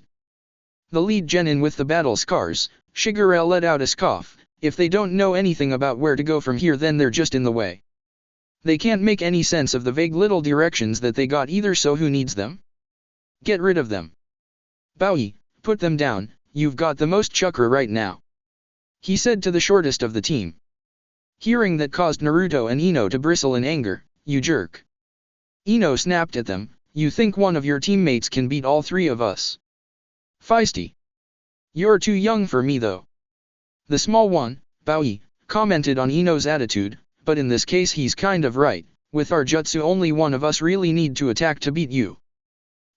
The lead genin with the battle scars, Shigure, let out a scoff. If they don't know anything about where to go from here, then they're just in the way. They can't make any sense of the vague little directions that they got either, so who needs them? Get rid of them. Bowie, put them down, you've got the most chakra right now, he said to the shortest of the team. Hearing that caused Naruto and Ino to bristle in anger. You jerk. Ino snapped at them, you think one of your teammates can beat all three of us? Feisty. You're too young for me though. The small one, Baoyi, commented on Ino's attitude, but in this case he's kind of right, with our jutsu only one of us really need to attack to beat you.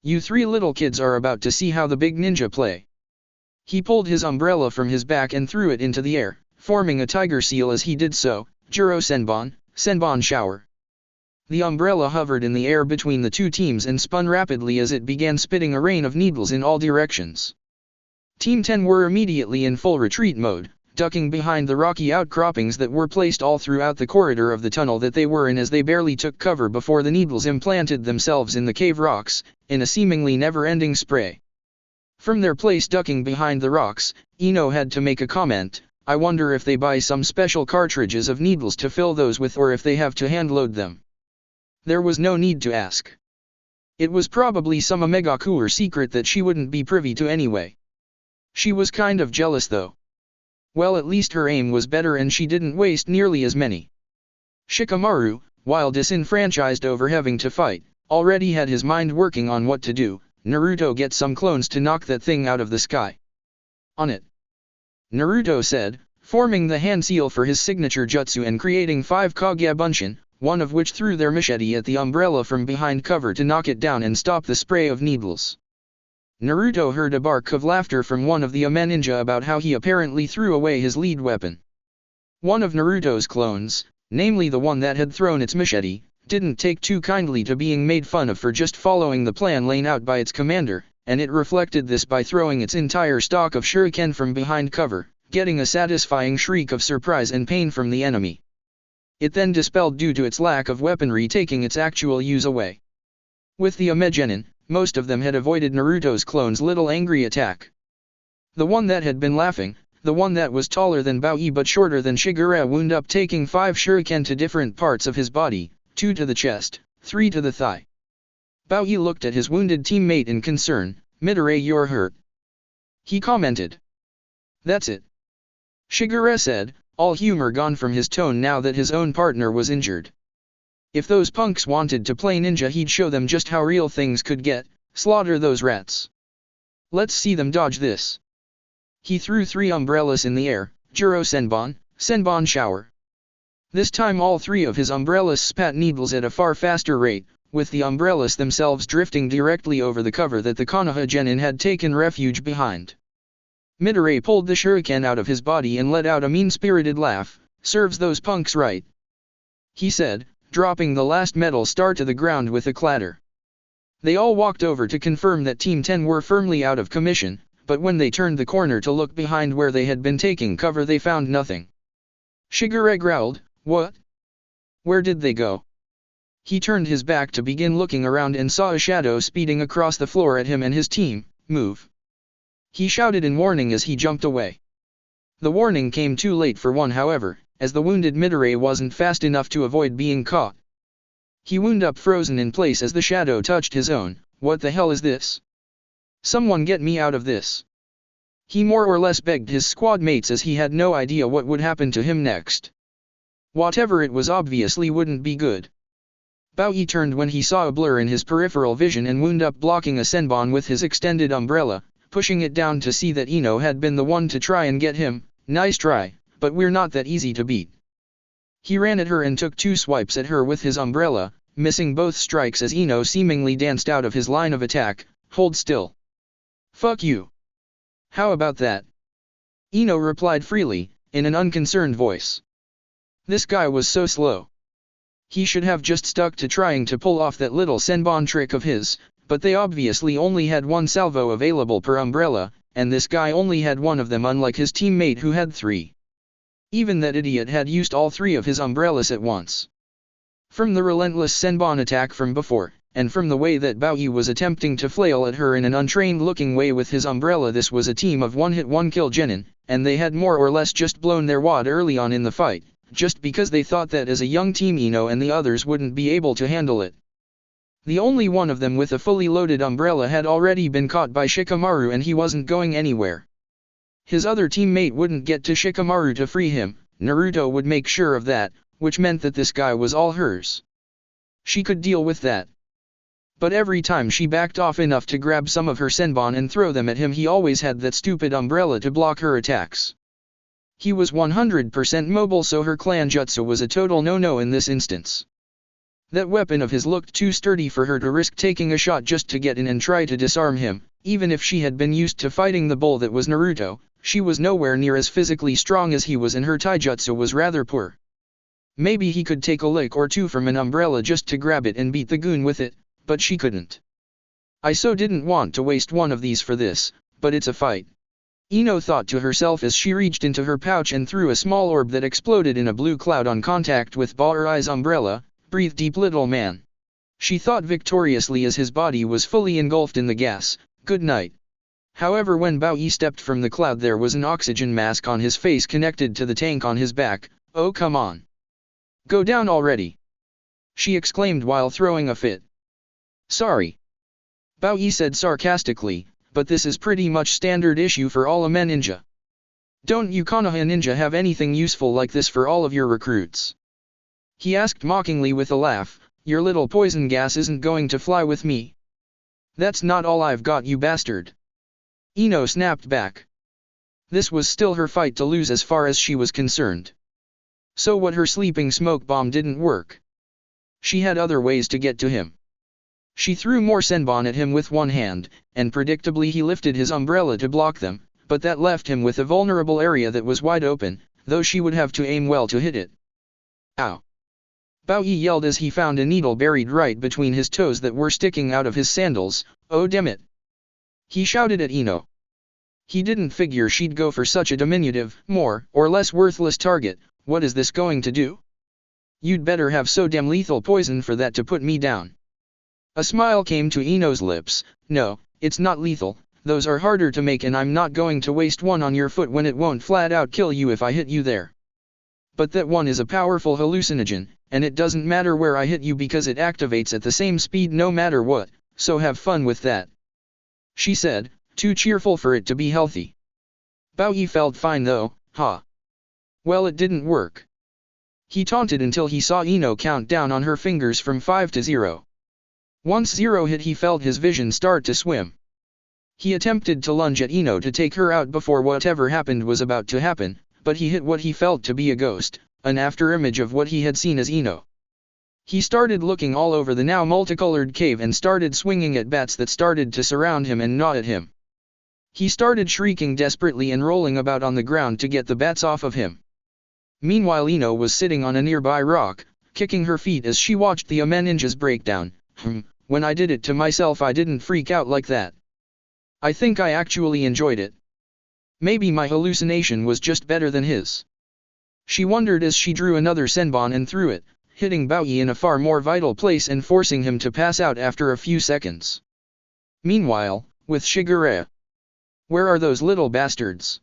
You three little kids are about to see how the big ninja play. He pulled his umbrella from his back and threw it into the air, forming a tiger seal as he did so, Juro Senbon, Senbon shower. The umbrella hovered in the air between the two teams and spun rapidly as it began spitting a rain of needles in all directions. Team 10 were immediately in full retreat mode, ducking behind the rocky outcroppings that were placed all throughout the corridor of the tunnel that they were in as they barely took cover before the needles implanted themselves in the cave rocks, in a seemingly never-ending spray. From their place ducking behind the rocks, Ino had to make a comment. I wonder if they buy some special cartridges of needles to fill those with or if they have to hand-load them. There was no need to ask. It was probably some Omega cooler secret that she wouldn't be privy to anyway. She was kind of jealous though. Well, at least her aim was better and she didn't waste nearly as many. Shikamaru, while disenfranchised over having to fight, already had his mind working on what to do. Naruto, get some clones to knock that thing out of the sky. On it. Naruto said, forming the hand seal for his signature jutsu and creating 5 Kage Bunshin, one of which threw their machete at the umbrella from behind cover to knock it down and stop the spray of needles. Naruto heard a bark of laughter from one of the Ame ninja about how he apparently threw away his lead weapon. One of Naruto's clones, namely the one that had thrown its machete, didn't take too kindly to being made fun of for just following the plan laid out by its commander, and it reflected this by throwing its entire stock of shuriken from behind cover, getting a satisfying shriek of surprise and pain from the enemy. It then dispelled due to its lack of weaponry, taking its actual use away. With the Ame genin, most of them had avoided Naruto's clone's little angry attack. The one that had been laughing, the one that was taller than Baoyi but shorter than Shigure, wound up taking 5 shuriken to different parts of his body, 2 to the chest, 3 to the thigh. Baoyi looked at his wounded teammate in concern. Midori, you're hurt. He commented. That's it. Shigure said, all humor gone from his tone now that his own partner was injured. If those punks wanted to play ninja, he'd show them just how real things could get. Slaughter those rats. Let's see them dodge this. He threw 3 umbrellas in the air. Juro Senbon, Senbon shower. This time all 3 of his umbrellas spat needles at a far faster rate, with the umbrellas themselves drifting directly over the cover that the Konoha genin had taken refuge behind. Midori pulled the shuriken out of his body and let out a mean-spirited laugh. Serves those punks right, he said, dropping the last metal star to the ground with a clatter. They all walked over to confirm that Team 10 were firmly out of commission, but when they turned the corner to look behind where they had been taking cover, they found nothing. Shigure growled, what? Where did they go? He turned his back to begin looking around and saw a shadow speeding across the floor at him and his team. Move. He shouted in warning as he jumped away. The warning came too late for one, however, as the wounded Midori wasn't fast enough to avoid being caught. He wound up frozen in place as the shadow touched his own. What the hell is this? Someone get me out of this. He more or less begged his squad mates as he had no idea what would happen to him next. Whatever it was obviously wouldn't be good. Baoyi turned when he saw a blur in his peripheral vision and wound up blocking a Senbon with his extended umbrella, pushing it down to see that Ino had been the one to try and get him. Nice try, but we're not that easy to beat. He ran at her and took 2 swipes at her with his umbrella, missing both strikes as Ino seemingly danced out of his line of attack. Hold still. Fuck you. How about that? Ino replied freely, in an unconcerned voice. This guy was so slow. He should have just stuck to trying to pull off that little Senbon trick of his, but they obviously only had 1 salvo available per umbrella, and this guy only had 1 of them, unlike his teammate who had 3. Even that idiot had used all 3 of his umbrellas at once. From the relentless Senbon attack from before, and from the way that Baoyi was attempting to flail at her in an untrained-looking way with his umbrella, this was a team of one-hit one-kill genin, and they had more or less just blown their wad early on in the fight, just because they thought that as a young team Ino and the others wouldn't be able to handle it. The only one of them with a fully loaded umbrella had already been caught by Shikamaru and he wasn't going anywhere. His other teammate wouldn't get to Shikamaru to free him. Naruto would make sure of that, which meant that this guy was all hers. She could deal with that. But every time she backed off enough to grab some of her Senbon and throw them at him, he always had that stupid umbrella to block her attacks. He was 100% mobile, so her clan jutsu was a total no-no in this instance. That weapon of his looked too sturdy for her to risk taking a shot just to get in and try to disarm him. Even if she had been used to fighting the bull that was Naruto, she was nowhere near as physically strong as he was, and her taijutsu was rather poor. Maybe he could take a lick or two from an umbrella just to grab it and beat the goon with it, but she couldn't. I so didn't want to waste one of these for this, but it's a fight. Ino thought to herself as she reached into her pouch and threw a small orb that exploded in a blue cloud on contact with Ba'arai's umbrella. Breathe deep, little man. She thought victoriously as his body was fully engulfed in the gas. Good night. However, when Bao Yi stepped from the cloud, there was an oxygen mask on his face connected to the tank on his back. Oh, come on. Go down already. She exclaimed while throwing a fit. Sorry. Bao Yi said sarcastically, but this is pretty much standard issue for all Ame ninja. Don't you Konoha ninja have anything useful like this for all of your recruits? He asked mockingly with a laugh. Your little poison gas isn't going to fly with me. That's not all I've got, you bastard. Ino snapped back. This was still her fight to lose as far as she was concerned. So what, her sleeping smoke bomb didn't work? She had other ways to get to him. She threw more Senbon at him with one hand, and predictably he lifted his umbrella to block them, but that left him with a vulnerable area that was wide open, though she would have to aim well to hit it. Ow! Bao Yi yelled as he found a needle buried right between his toes that were sticking out of his sandals. Oh damn it! He shouted at Ino. He didn't figure she'd go for such a diminutive, more or less worthless target. What is this going to do? You'd better have so damn lethal poison for that to put me down. A smile came to Ino's lips. No, it's not lethal, those are harder to make, and I'm not going to waste one on your foot when it won't flat out kill you if I hit you there. But that one is a powerful hallucinogen, and it doesn't matter where I hit you because it activates at the same speed no matter what, so have fun with that. She said, too cheerful for it to be healthy. Bao Yi felt fine though, huh? Well, it didn't work. He taunted until he saw Ino count down on her fingers from 5 to 0. Once 0 hit, he felt his vision start to swim. He attempted to lunge at Ino to take her out before whatever happened was about to happen, but he hit what he felt to be a ghost, an afterimage of what he had seen as Ino. He started looking all over the now multicolored cave and started swinging at bats that started to surround him and gnaw at him. He started shrieking desperately and rolling about on the ground to get the bats off of him. Meanwhile, Ino was sitting on a nearby rock, kicking her feet as she watched the Ame ninjas break down. When I did it to myself, I didn't freak out like that. I think I actually enjoyed it. Maybe my hallucination was just better than his. She wondered as she drew another Senbon and threw it, hitting Bao Yi in a far more vital place and forcing him to pass out after a few seconds. Meanwhile, with Shigure. Where are those little bastards?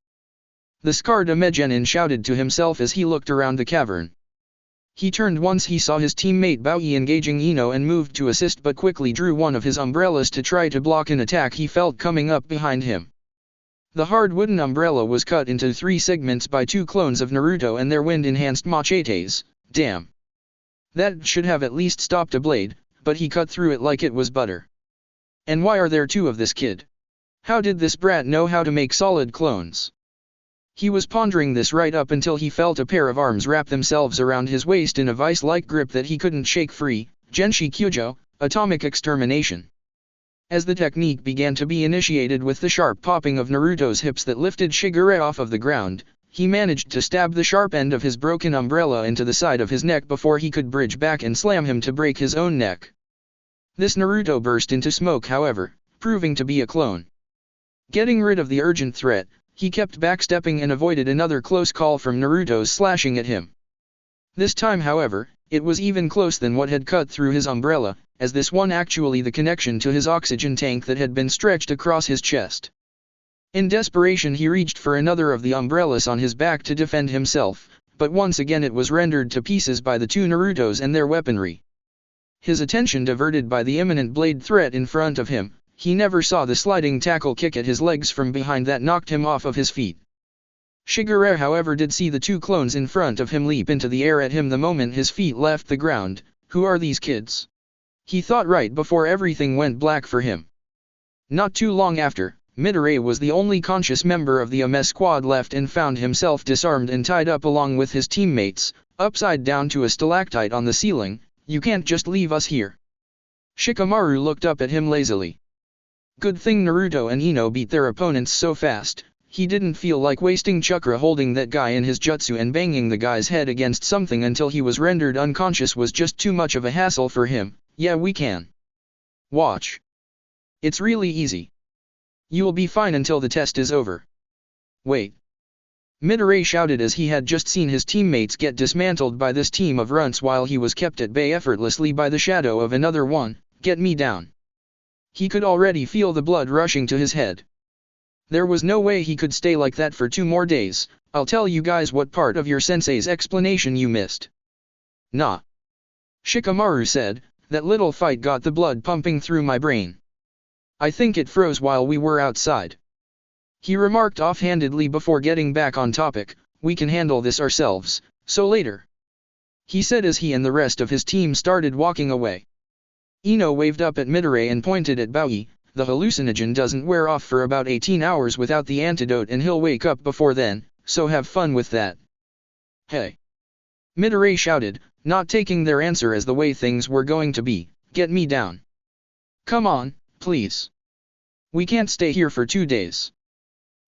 The scarred Amegenin shouted to himself as he looked around the cavern. He turned once he saw his teammate Bao Yi engaging Ino and moved to assist, but quickly drew one of his umbrellas to try to block an attack he felt coming up behind him. The hard wooden umbrella was cut into 3 segments by 2 clones of Naruto and their wind-enhanced machetes. Damn. That should have at least stopped a blade, but he cut through it like it was butter. And why are there 2 of this kid? How did this brat know how to make solid clones? He was pondering this right up until he felt a pair of arms wrap themselves around his waist in a vice-like grip that he couldn't shake free. Genshi Kyujo, atomic extermination. As the technique began to be initiated with the sharp popping of Naruto's hips that lifted Shigure off of the ground, he managed to stab the sharp end of his broken umbrella into the side of his neck before he could bridge back and slam him to break his own neck. This Naruto burst into smoke, however, proving to be a clone. Getting rid of the urgent threat, he kept backstepping and avoided another close call from Naruto's slashing at him. This time, however, it was even close than what had cut through his umbrella, as this one actually the connection to his oxygen tank that had been stretched across his chest. In desperation, he reached for another of the umbrellas on his back to defend himself, but once again it was rendered to pieces by the 2 Narutos and their weaponry. His attention diverted by the imminent blade threat in front of him, he never saw the sliding tackle kick at his legs from behind that knocked him off of his feet. Shigure, however, did see the 2 clones in front of him leap into the air at him the moment his feet left the ground. Who are these kids? He thought right before everything went black for him. Not too long after, Midori was the only conscious member of the Ame squad left and found himself disarmed and tied up along with his teammates, upside down to a stalactite on the ceiling. You can't just leave us here. Shikamaru looked up at him lazily. Good thing Naruto and Ino beat their opponents so fast. He didn't feel like wasting chakra holding that guy in his jutsu, and banging the guy's head against something until he was rendered unconscious was just too much of a hassle for him. Yeah, we can. Watch. It's really easy. You'll be fine until the test is over. Wait. Midori shouted as he had just seen his teammates get dismantled by this team of runts while he was kept at bay effortlessly by the shadow of another one. Get me down. He could already feel the blood rushing to his head. There was no way he could stay like that for 2 more days. I'll tell you guys what part of your sensei's explanation you missed. Nah. Shikamaru said, that little fight got the blood pumping through my brain. I think it froze while we were outside. He remarked offhandedly before getting back on topic. We can handle this ourselves, so later. He said as he and the rest of his team started walking away. Ino waved up at Midori and pointed at Bowie. The hallucinogen doesn't wear off for about 18 hours without the antidote, and he'll wake up before then, so have fun with that. Hey! Midori shouted, not taking their answer as the way things were going to be. Get me down. Come on, please. We can't stay here for 2 days.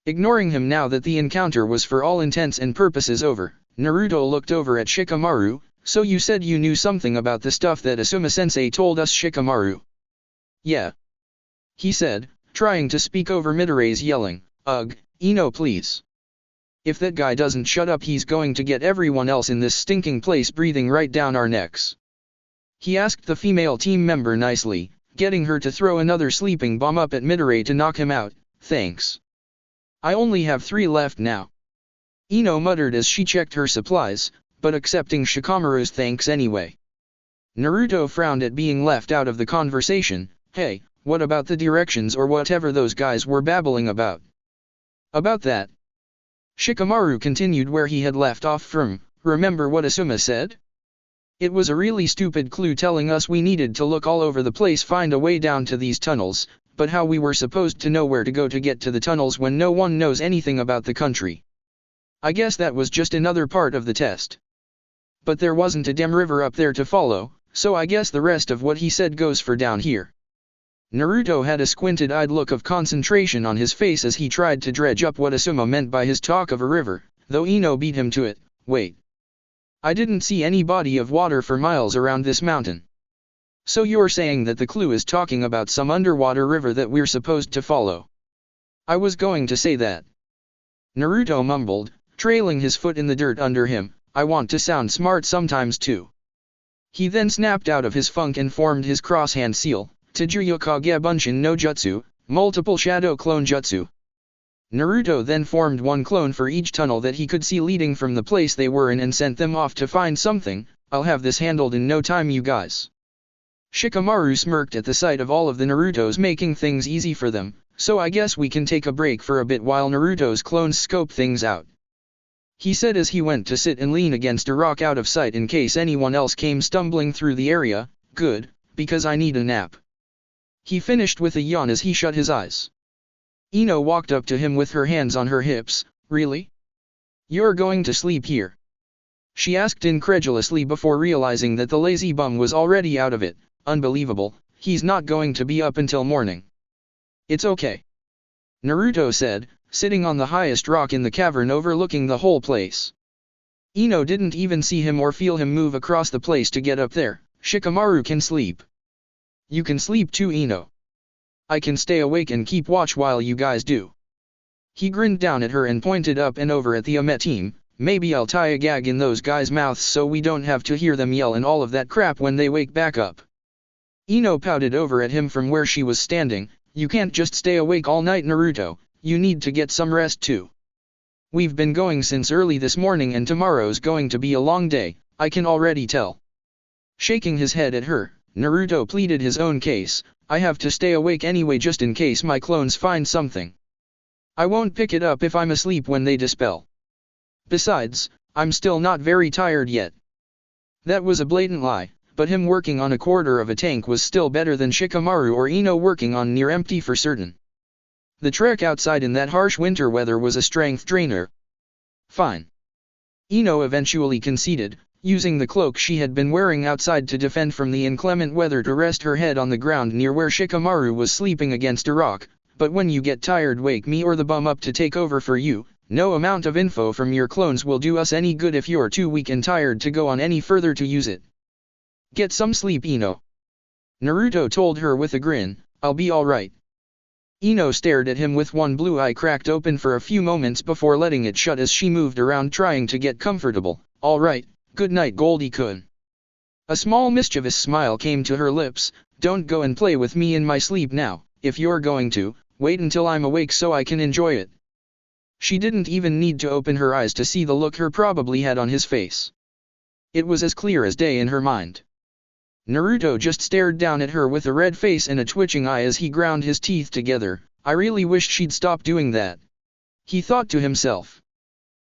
Ignoring him now that the encounter was for all intents and purposes over, Naruto looked over at Shikamaru. So you said you knew something about the stuff that Asuma-sensei told us, Shikamaru? Yeah. He said, trying to speak over Midori's yelling. Ugh, Ino please. If that guy doesn't shut up, he's going to get everyone else in this stinking place breathing right down our necks. He asked the female team member nicely, getting her to throw another sleeping bomb up at Midori to knock him out. Thanks. I only have 3 left now. Ino muttered as she checked her supplies, but accepting Shikamaru's thanks anyway. Naruto frowned at being left out of the conversation. Hey, what about the directions or whatever those guys were babbling about? About that. Shikamaru continued where he had left off from. Remember what Asuma said? It was a really stupid clue telling us we needed to look all over the place, find a way down to these tunnels, but how we were supposed to know where to go to get to the tunnels when no one knows anything about the country. I guess that was just another part of the test. But there wasn't a damn river up there to follow, so I guess the rest of what he said goes for down here. Naruto had a squinted-eyed look of concentration on his face as he tried to dredge up what Asuma meant by his talk of a river, though Ino beat him to it. Wait. I didn't see any body of water for miles around this mountain. So you're saying that the clue is talking about some underwater river that we're supposed to follow? I was going to say that. Naruto mumbled, trailing his foot in the dirt under him. I want to sound smart sometimes too. He then snapped out of his funk and formed his cross-hand seal, Tajuya Kage Bunshin no Jutsu, multiple shadow clone jutsu. Naruto then formed 1 clone for each tunnel that he could see leading from the place they were in and sent them off to find something. I'll have this handled in no time, you guys. Shikamaru smirked at the sight of all of the Narutos making things easy for them, so I guess we can take a break for a bit while Naruto's clones scope things out. He said as he went to sit and lean against a rock out of sight in case anyone else came stumbling through the area. Good, because I need a nap. He finished with a yawn as he shut his eyes. Ino walked up to him with her hands on her hips. Really? You're going to sleep here? She asked incredulously before realizing that the lazy bum was already out of it. Unbelievable, he's not going to be up until morning. It's okay. Naruto said, sitting on the highest rock in the cavern overlooking the whole place. Ino didn't even see him or feel him move across the place to get up there. Shikamaru can sleep. You can sleep too, Ino. I can stay awake and keep watch while you guys do. He grinned down at her and pointed up and over at the Ame team. Maybe I'll tie a gag in those guys' mouths so we don't have to hear them yell and all of that crap when they wake back up. Ino pouted over at him from where she was standing. You can't just stay awake all night, Naruto. You need to get some rest too. We've been going since early this morning and tomorrow's going to be a long day, I can already tell. Shaking his head at her, Naruto pleaded his own case. I have to stay awake anyway just in case my clones find something. I won't pick it up if I'm asleep when they dispel. Besides, I'm still not very tired yet. That was a blatant lie, but him working on a quarter of a tank was still better than Shikamaru or Ino working on near empty for certain. The trek outside in that harsh winter weather was a strength drainer. Fine. Ino eventually conceded, using the cloak she had been wearing outside to defend from the inclement weather to rest her head on the ground near where Shikamaru was sleeping against a rock. But when you get tired, wake me or the bum up to take over for you. No amount of info from your clones will do us any good if you're too weak and tired to go on any further to use it. Get some sleep, Ino. Naruto told her with a grin. I'll be alright. Ino stared at him with one blue eye cracked open for a few moments before letting it shut as she moved around trying to get comfortable. Alright, good night, Goldie-kun. A small mischievous smile came to her lips. Don't go and play with me in my sleep now. If you're going to, wait until I'm awake so I can enjoy it. She didn't even need to open her eyes to see the look he probably had on his face. It was as clear as day in her mind. Naruto just stared down at her with a red face and a twitching eye as he ground his teeth together. I really wished she'd stop doing that. He thought to himself.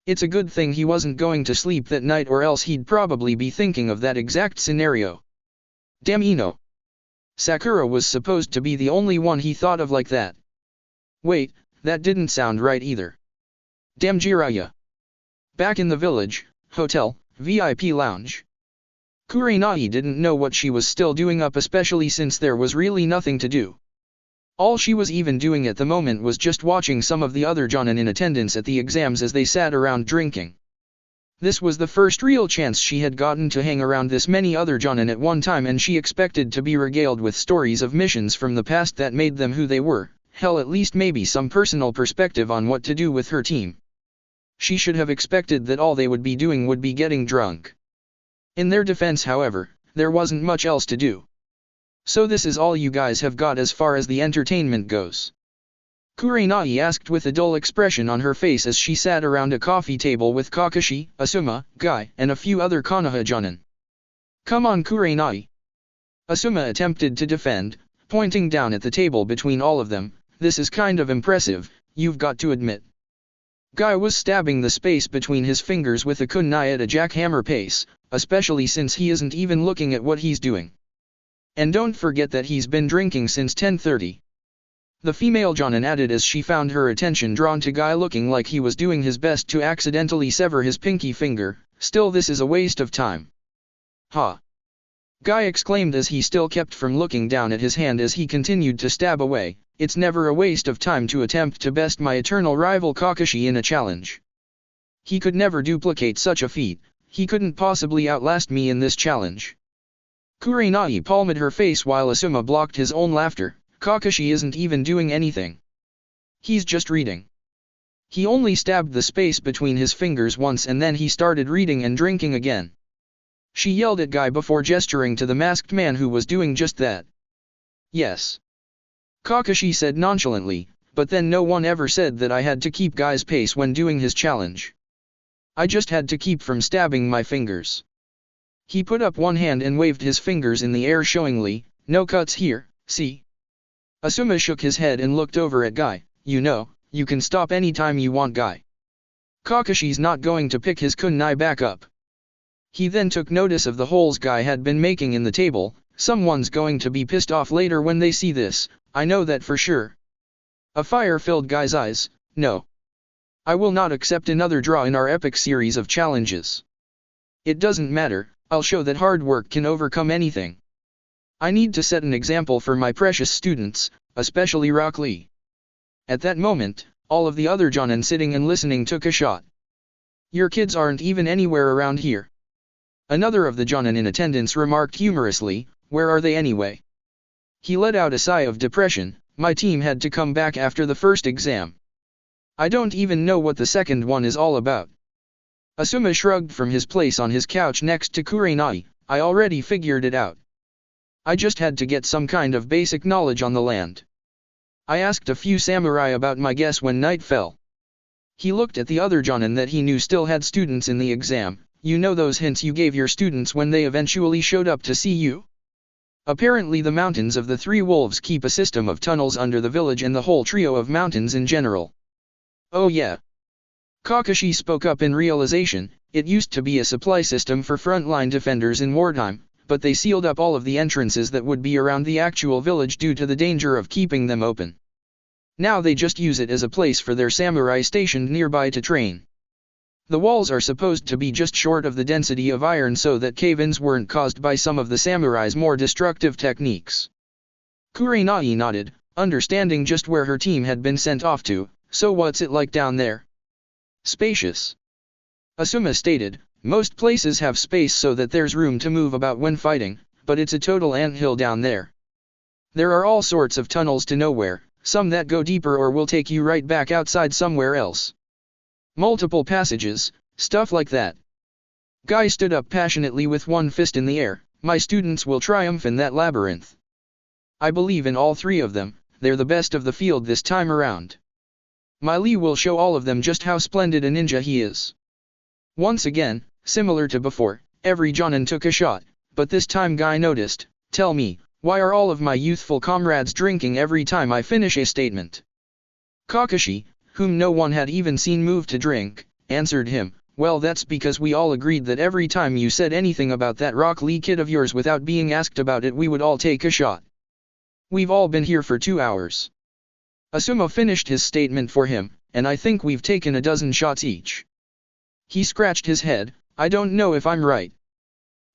It's a good thing he wasn't going to sleep that night, or else he'd probably be thinking of that exact scenario. Damn Ino. Sakura was supposed to be the only one he thought of like that. Wait, that didn't sound right either. Damn Jiraiya. Back in the village, hotel, VIP lounge. Kurenai didn't know what she was still doing up, especially since there was really nothing to do. All she was even doing at the moment was just watching some of the other jonin in attendance at the exams as they sat around drinking. This was the first real chance she had gotten to hang around this many other jonin at one time, and she expected to be regaled with stories of missions from the past that made them who they were, hell, at least maybe some personal perspective on what to do with her team. She should have expected that all they would be doing would be getting drunk. In their defense, however, there wasn't much else to do. So this is all you guys have got as far as the entertainment goes? Kurenai asked with a dull expression on her face as she sat around a coffee table with Kakashi, Asuma, Guy, and a few other Konoha jonin. Come on, Kurenai. Asuma attempted to defend, pointing down at the table between all of them. This is kind of impressive, you've got to admit. Guy was stabbing the space between his fingers with a kunai at a jackhammer pace, especially since he isn't even looking at what he's doing. And don't forget that he's been drinking since 10:30. The female jonin added as she found her attention drawn to Guy looking like he was doing his best to accidentally sever his pinky finger. Still, this is a waste of time. Ha! Guy exclaimed as he still kept from looking down at his hand as he continued to stab away. It's never a waste of time to attempt to best my eternal rival Kakashi in a challenge. He could never duplicate such a feat. He couldn't possibly outlast me in this challenge. Kurenai palmed her face while Asuma blocked his own laughter. Kakashi isn't even doing anything. He's just reading. He only stabbed the space between his fingers once and then he started reading and drinking again. She yelled at Guy before gesturing to the masked man who was doing just that. Yes. Kakashi said nonchalantly, but then no one ever said that I had to keep Guy's pace when doing his challenge. I just had to keep from stabbing my fingers. He put up one hand and waved his fingers in the air showingly. No cuts here, see? Asuma shook his head and looked over at Guy. You know, you can stop anytime you want, Guy. Kakashi's not going to pick his kunai back up. He then took notice of the holes Guy had been making in the table. Someone's going to be pissed off later when they see this, I know that for sure. A fire filled Guy's eyes. No. I will not accept another draw in our epic series of challenges. It doesn't matter, I'll show that hard work can overcome anything. I need to set an example for my precious students, especially Rock Lee. At that moment, all of the other jonin sitting and listening took a shot. Your kids aren't even anywhere around here. Another of the jonin in attendance remarked humorously, where are they anyway? He let out a sigh of depression. My team had to come back after the first exam. I don't even know what the second one is all about. Asuma shrugged from his place on his couch next to Kurenai. I already figured it out. I just had to get some kind of basic knowledge on the land. I asked a few samurai about my guess when night fell. He looked at the other jonin that he knew still had students in the exam. You know those hints you gave your students when they eventually showed up to see you? Apparently the mountains of the Three Wolves keep a system of tunnels under the village and the whole trio of mountains in general. Oh yeah. Kakashi spoke up in realization. It used to be a supply system for frontline defenders in wartime, but they sealed up all of the entrances that would be around the actual village due to the danger of keeping them open. Now they just use it as a place for their samurai stationed nearby to train. The walls are supposed to be just short of the density of iron so that cave-ins weren't caused by some of the samurai's more destructive techniques. Kurenai nodded, understanding just where her team had been sent off to. So what's it like down there? Spacious. Asuma stated, most places have space so that there's room to move about when fighting, but it's a total anthill down there. There are all sorts of tunnels to nowhere, some that go deeper or will take you right back outside somewhere else. Multiple passages, stuff like that. Guy stood up passionately with one fist in the air, my students will triumph in that labyrinth. I believe in all three of them, they're the best of the field this time around. My Lee will show all of them just how splendid a ninja he is. Once again, similar to before, every Jonin took a shot, but this time Guy noticed, tell me, why are all of my youthful comrades drinking every time I finish a statement? Kakashi, whom no one had even seen move to drink, answered him, well that's because we all agreed that every time you said anything about that Rock Lee kid of yours without being asked about it we would all take a shot. We've all been here for 2 hours. Asuma finished his statement for him, and I think we've taken a dozen shots each. He scratched his head, I don't know if I'm right.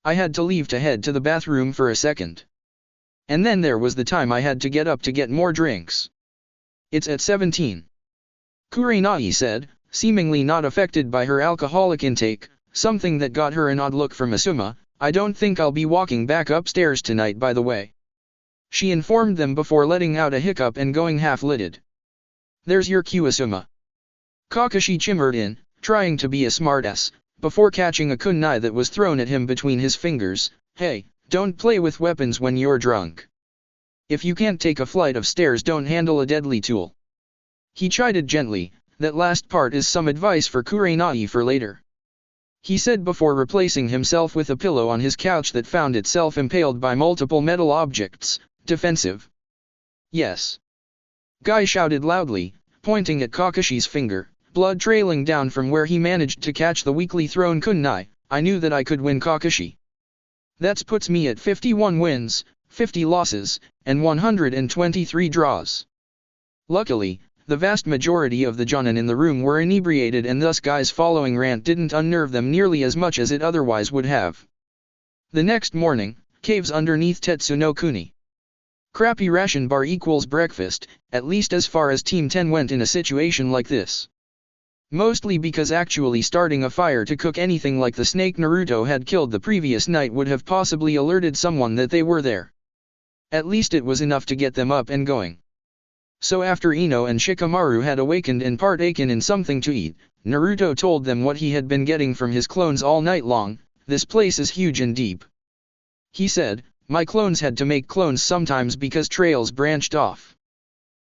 I had to leave to head to the bathroom for a second. And then there was the time I had to get up to get more drinks. It's at 17. Kurenai said, seemingly not affected by her alcoholic intake, something that got her an odd look from Asuma, I don't think I'll be walking back upstairs tonight by the way. She informed them before letting out a hiccup and going half-lidded. There's your cue Asuma. Kakashi chimed in, trying to be a smartass, before catching a kunai that was thrown at him between his fingers, hey, don't play with weapons when you're drunk. If you can't take a flight of stairs don't handle a deadly tool. He chided gently, that last part is some advice for Kurenai for later. He said before replacing himself with a pillow on his couch that found itself impaled by multiple metal objects, defensive. Yes. Guy shouted loudly, pointing at Kakashi's finger, blood trailing down from where he managed to catch the weakly thrown kunai, I knew that I could win Kakashi. That puts me at 51 wins, 50 losses, and 123 draws. Luckily, the vast majority of the Jonin in the room were inebriated and thus Guy's following rant didn't unnerve them nearly as much as it otherwise would have. The next morning, caves underneath Tetsuno Kuni. Crappy ration bar equals breakfast, at least as far as Team 10 went in a situation like this. Mostly because actually starting a fire to cook anything like the snake Naruto had killed the previous night would have possibly alerted someone that they were there. At least it was enough to get them up and going. So after Ino and Shikamaru had awakened and partaken in something to eat, Naruto told them what he had been getting from his clones all night long, this place is huge and deep. He said, my clones had to make clones sometimes because trails branched off.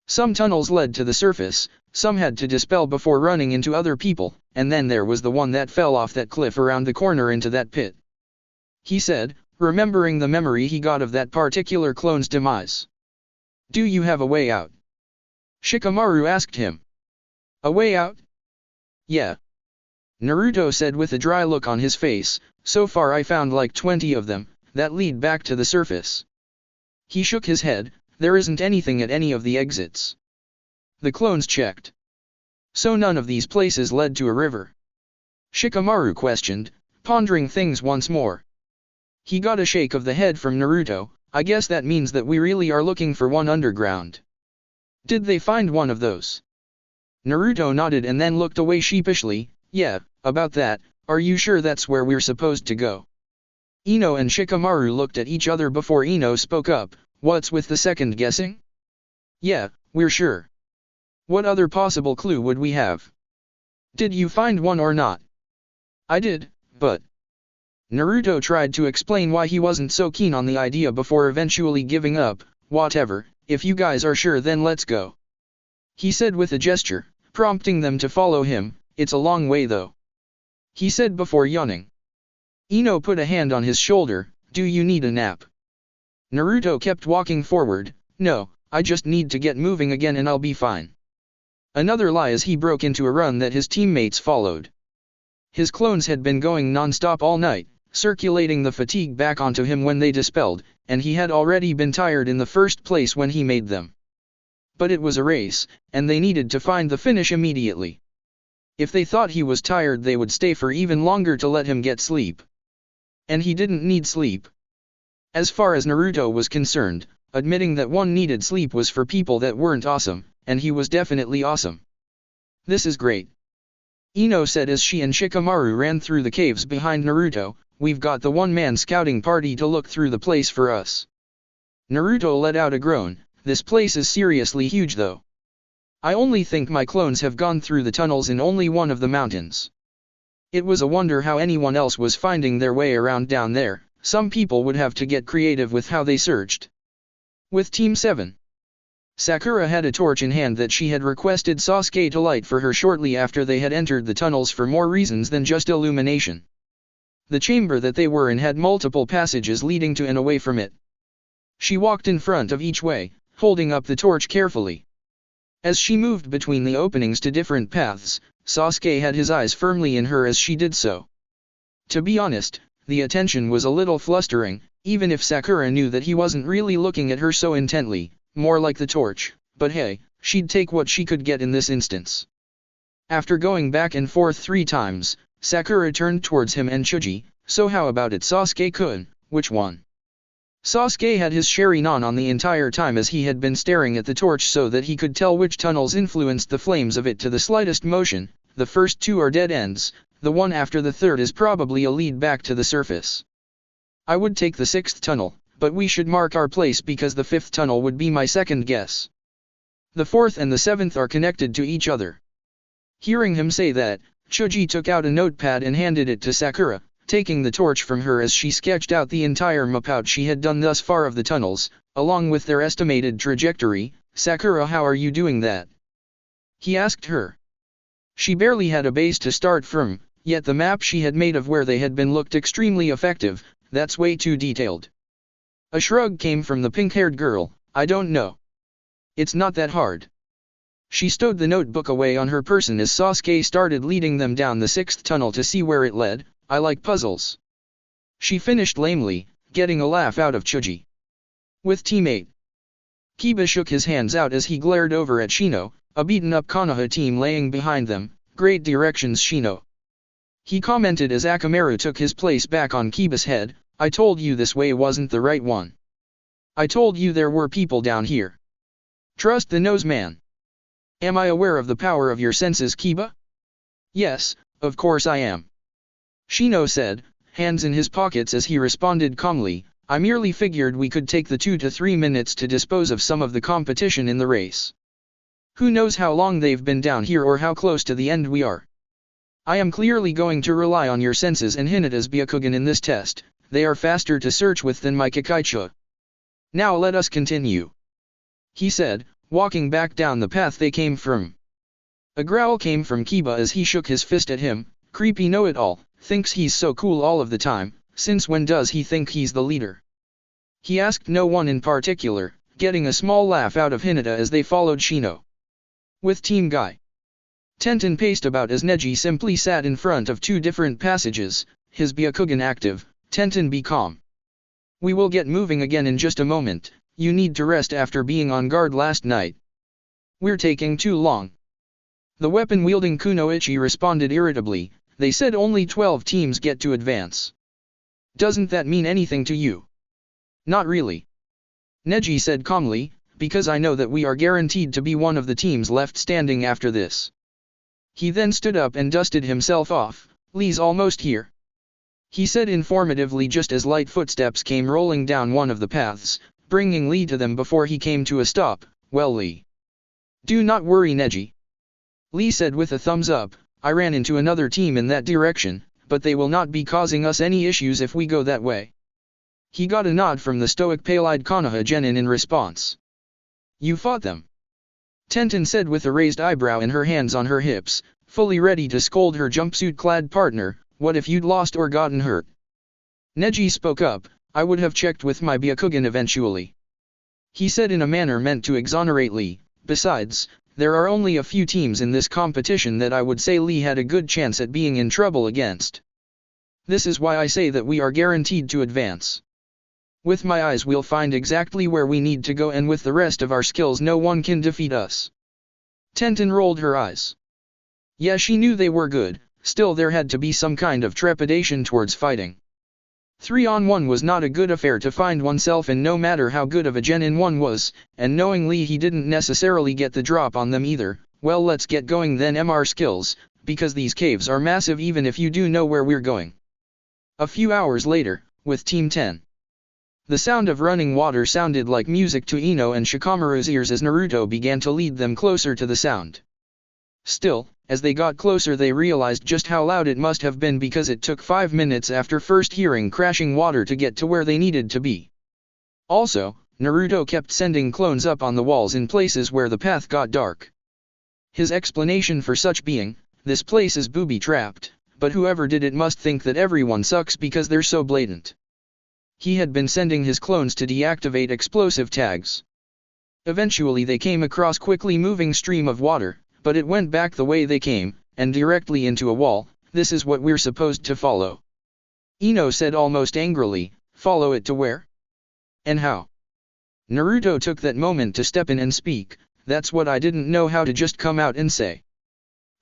Some tunnels led to the surface, some had to dispel before running into other people, and then there was the one that fell off that cliff around the corner into that pit. He said, remembering the memory he got of that particular clone's demise. Do you have a way out? Shikamaru asked him. A way out? Yeah. Naruto said with a dry look on his face, so far I found like 20 of them, that lead back to the surface. He shook his head, there isn't anything at any of the exits. The clones checked. So none of these places led to a river? Shikamaru questioned, pondering things once more. He got a shake of the head from Naruto, I guess that means that we really are looking for one underground. Did they find one of those? Naruto nodded and then looked away sheepishly, yeah, about that, are you sure that's where we're supposed to go? Ino and Shikamaru looked at each other before Ino spoke up, what's with the second guessing? Yeah, we're sure. What other possible clue would we have? Did you find one or not? I did, but... Naruto tried to explain why he wasn't so keen on the idea before eventually giving up, whatever, if you guys are sure then let's go. He said with a gesture, prompting them to follow him, it's a long way though. He said before yawning. Ino put a hand on his shoulder, do you need a nap? Naruto kept walking forward, no, I just need to get moving again and I'll be fine. Another lie as he broke into a run that his teammates followed. His clones had been going non-stop all night, circulating the fatigue back onto him when they dispelled, and he had already been tired in the first place when he made them. But it was a race, and they needed to find the finish immediately. If they thought he was tired, they would stay for even longer to let him get sleep. And he didn't need sleep. As far as Naruto was concerned, admitting that one needed sleep was for people that weren't awesome, and he was definitely awesome. This is great. Ino said as she and Shikamaru ran through the caves behind Naruto, we've got the one-man scouting party to look through the place for us. Naruto let out a groan, this place is seriously huge though. I only think my clones have gone through the tunnels in only one of the mountains. It was a wonder how anyone else was finding their way around down there, some people would have to get creative with how they searched. With Team 7. Sakura had a torch in hand that she had requested Sasuke to light for her shortly after they had entered the tunnels for more reasons than just illumination. The chamber that they were in had multiple passages leading to and away from it. She walked in front of each way, holding up the torch carefully. As she moved between the openings to different paths, Sasuke had his eyes firmly in her as she did so. To be honest, the attention was a little flustering, even if Sakura knew that he wasn't really looking at her so intently, more like the torch, but hey, she'd take what she could get in this instance. After going back and forth 3 times, Sakura turned towards him and Chuji, so how about it Sasuke-kun, which one? Sasuke had his Sharingan on the entire time as he had been staring at the torch so that he could tell which tunnels influenced the flames of it to the slightest motion. The first 2 are dead ends, the one after the third is probably a lead back to the surface. I would take the 6th tunnel, but we should mark our place because the 5th tunnel would be my second guess. The 4th and the 7th are connected to each other. Hearing him say that, Chuji took out a notepad and handed it to Sakura, taking the torch from her as she sketched out the entire map out she had done thus far of the tunnels, along with their estimated trajectory. Sakura, how are you doing that? He asked her. She barely had a base to start from, yet the map she had made of where they had been looked extremely effective. That's way too detailed. A shrug came from the pink-haired girl. I don't know. It's not that hard. She stowed the notebook away on her person as Sasuke started leading them down the 6th tunnel to see where it led. I like puzzles. She finished lamely, getting a laugh out of Chuji. With teammate. Kiba shook his hands out as he glared over at Shino, a beaten-up Konoha team laying behind them. Great directions, Shino. He commented as Akamaru took his place back on Kiba's head. I told you this way wasn't the right one. I told you there were people down here. Trust the nose man. Am I aware of the power of your senses, Kiba? Yes, of course I am. Shino said, hands in his pockets as he responded calmly, I merely figured we could take the 2 to 3 minutes to dispose of some of the competition in the race. Who knows how long they've been down here or how close to the end we are. I am clearly going to rely on your senses and Hinata's Byakugan in this test. They are faster to search with than my Kakaicha. Now let us continue. He said, walking back down the path they came from. A growl came from Kiba as he shook his fist at him. Creepy know-it-all, thinks he's so cool all of the time, since when does he think he's the leader? He asked no one in particular, getting a small laugh out of Hinata as they followed Shino. With Team Guy. Tenten paced about as Neji simply sat in front of 2 different passages, his Byakugan active. Tenten, be calm. We will get moving again in just a moment, you need to rest after being on guard last night. We're taking too long. The weapon-wielding Kunoichi responded irritably, they said only 12 teams get to advance. Doesn't that mean anything to you? Not really. Neji said calmly, because I know that we are guaranteed to be one of the teams left standing after this. He then stood up and dusted himself off. Lee's almost here. He said informatively just as light footsteps came rolling down one of the paths, bringing Lee to them before he came to a stop. Well, Lee. Do not worry, Neji. Lee said with a thumbs up, I ran into another team in that direction, but they will not be causing us any issues if we go that way. He got a nod from the stoic pale-eyed Konoha genin in response. You fought them? Tenten said with a raised eyebrow and her hands on her hips, fully ready to scold her jumpsuit-clad partner. What if you'd lost or gotten hurt? Neji spoke up, I would have checked with my Byakugan eventually. He said in a manner meant to exonerate Lee, besides, there are only a few teams in this competition that I would say Lee had a good chance at being in trouble against. This is why I say that we are guaranteed to advance. With my eyes we'll find exactly where we need to go, and with the rest of our skills no one can defeat us. Tenten rolled her eyes. Yeah, she knew they were good, still there had to be some kind of trepidation towards fighting. 3-on-1 was not a good affair to find oneself in, no matter how good of a genin one was, and knowingly he didn't necessarily get the drop on them either. Well, let's get going then, MR skills, because these caves are massive even if you do know where we're going. A few hours later, with Team 10. The sound of running water sounded like music to Ino and Shikamaru's ears as Naruto began to lead them closer to the sound. Still, as they got closer they realized just how loud it must have been, because it took 5 minutes after first hearing crashing water to get to where they needed to be. Also, Naruto kept sending clones up on the walls in places where the path got dark. His explanation for such being, this place is booby-trapped, but whoever did it must think that everyone sucks because they're so blatant. He had been sending his clones to deactivate explosive tags. Eventually they came across quickly moving stream of water, but it went back the way they came, and directly into a wall. This is what we're supposed to follow. Ino said almost angrily, follow it to where? And how? Naruto took that moment to step in and speak, that's what I didn't know how to just come out and say.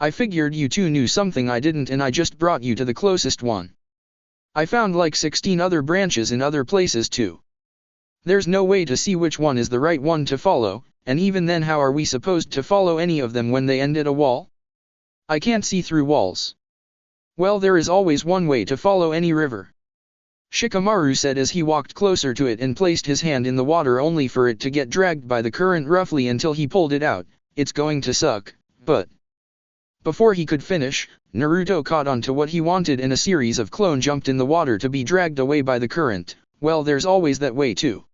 I figured you two knew something I didn't and I just brought you to the closest one. I found like 16 other branches in other places too. There's no way to see which one is the right one to follow, and even then how are we supposed to follow any of them when they end at a wall? I can't see through walls. Well, there is always one way to follow any river. Shikamaru said as he walked closer to it and placed his hand in the water only for it to get dragged by the current roughly until he pulled it out. It's going to suck, but... Before he could finish, Naruto caught on to what he wanted and a series of clone jumped in the water to be dragged away by the current. Well, there's always that way too.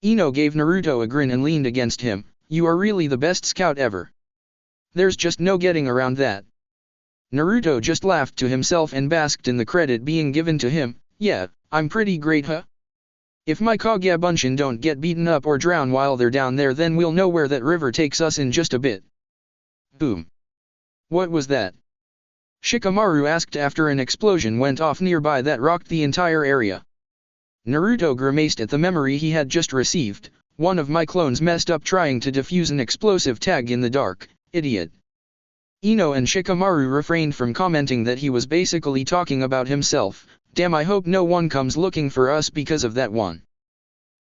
Ino gave Naruto a grin and leaned against him. You are really the best scout ever. There's just no getting around that. Naruto just laughed to himself and basked in the credit being given to him. Yeah, I'm pretty great, huh? If my Kagebunshin don't get beaten up or drown while they're down there, then we'll know where that river takes us in just a bit. Boom. What was that? Shikamaru asked after an explosion went off nearby that rocked the entire area. Naruto grimaced at the memory he had just received. One of my clones messed up trying to defuse an explosive tag in the dark, idiot. Ino and Shikamaru refrained from commenting that he was basically talking about himself. Damn, I hope no one comes looking for us because of that one.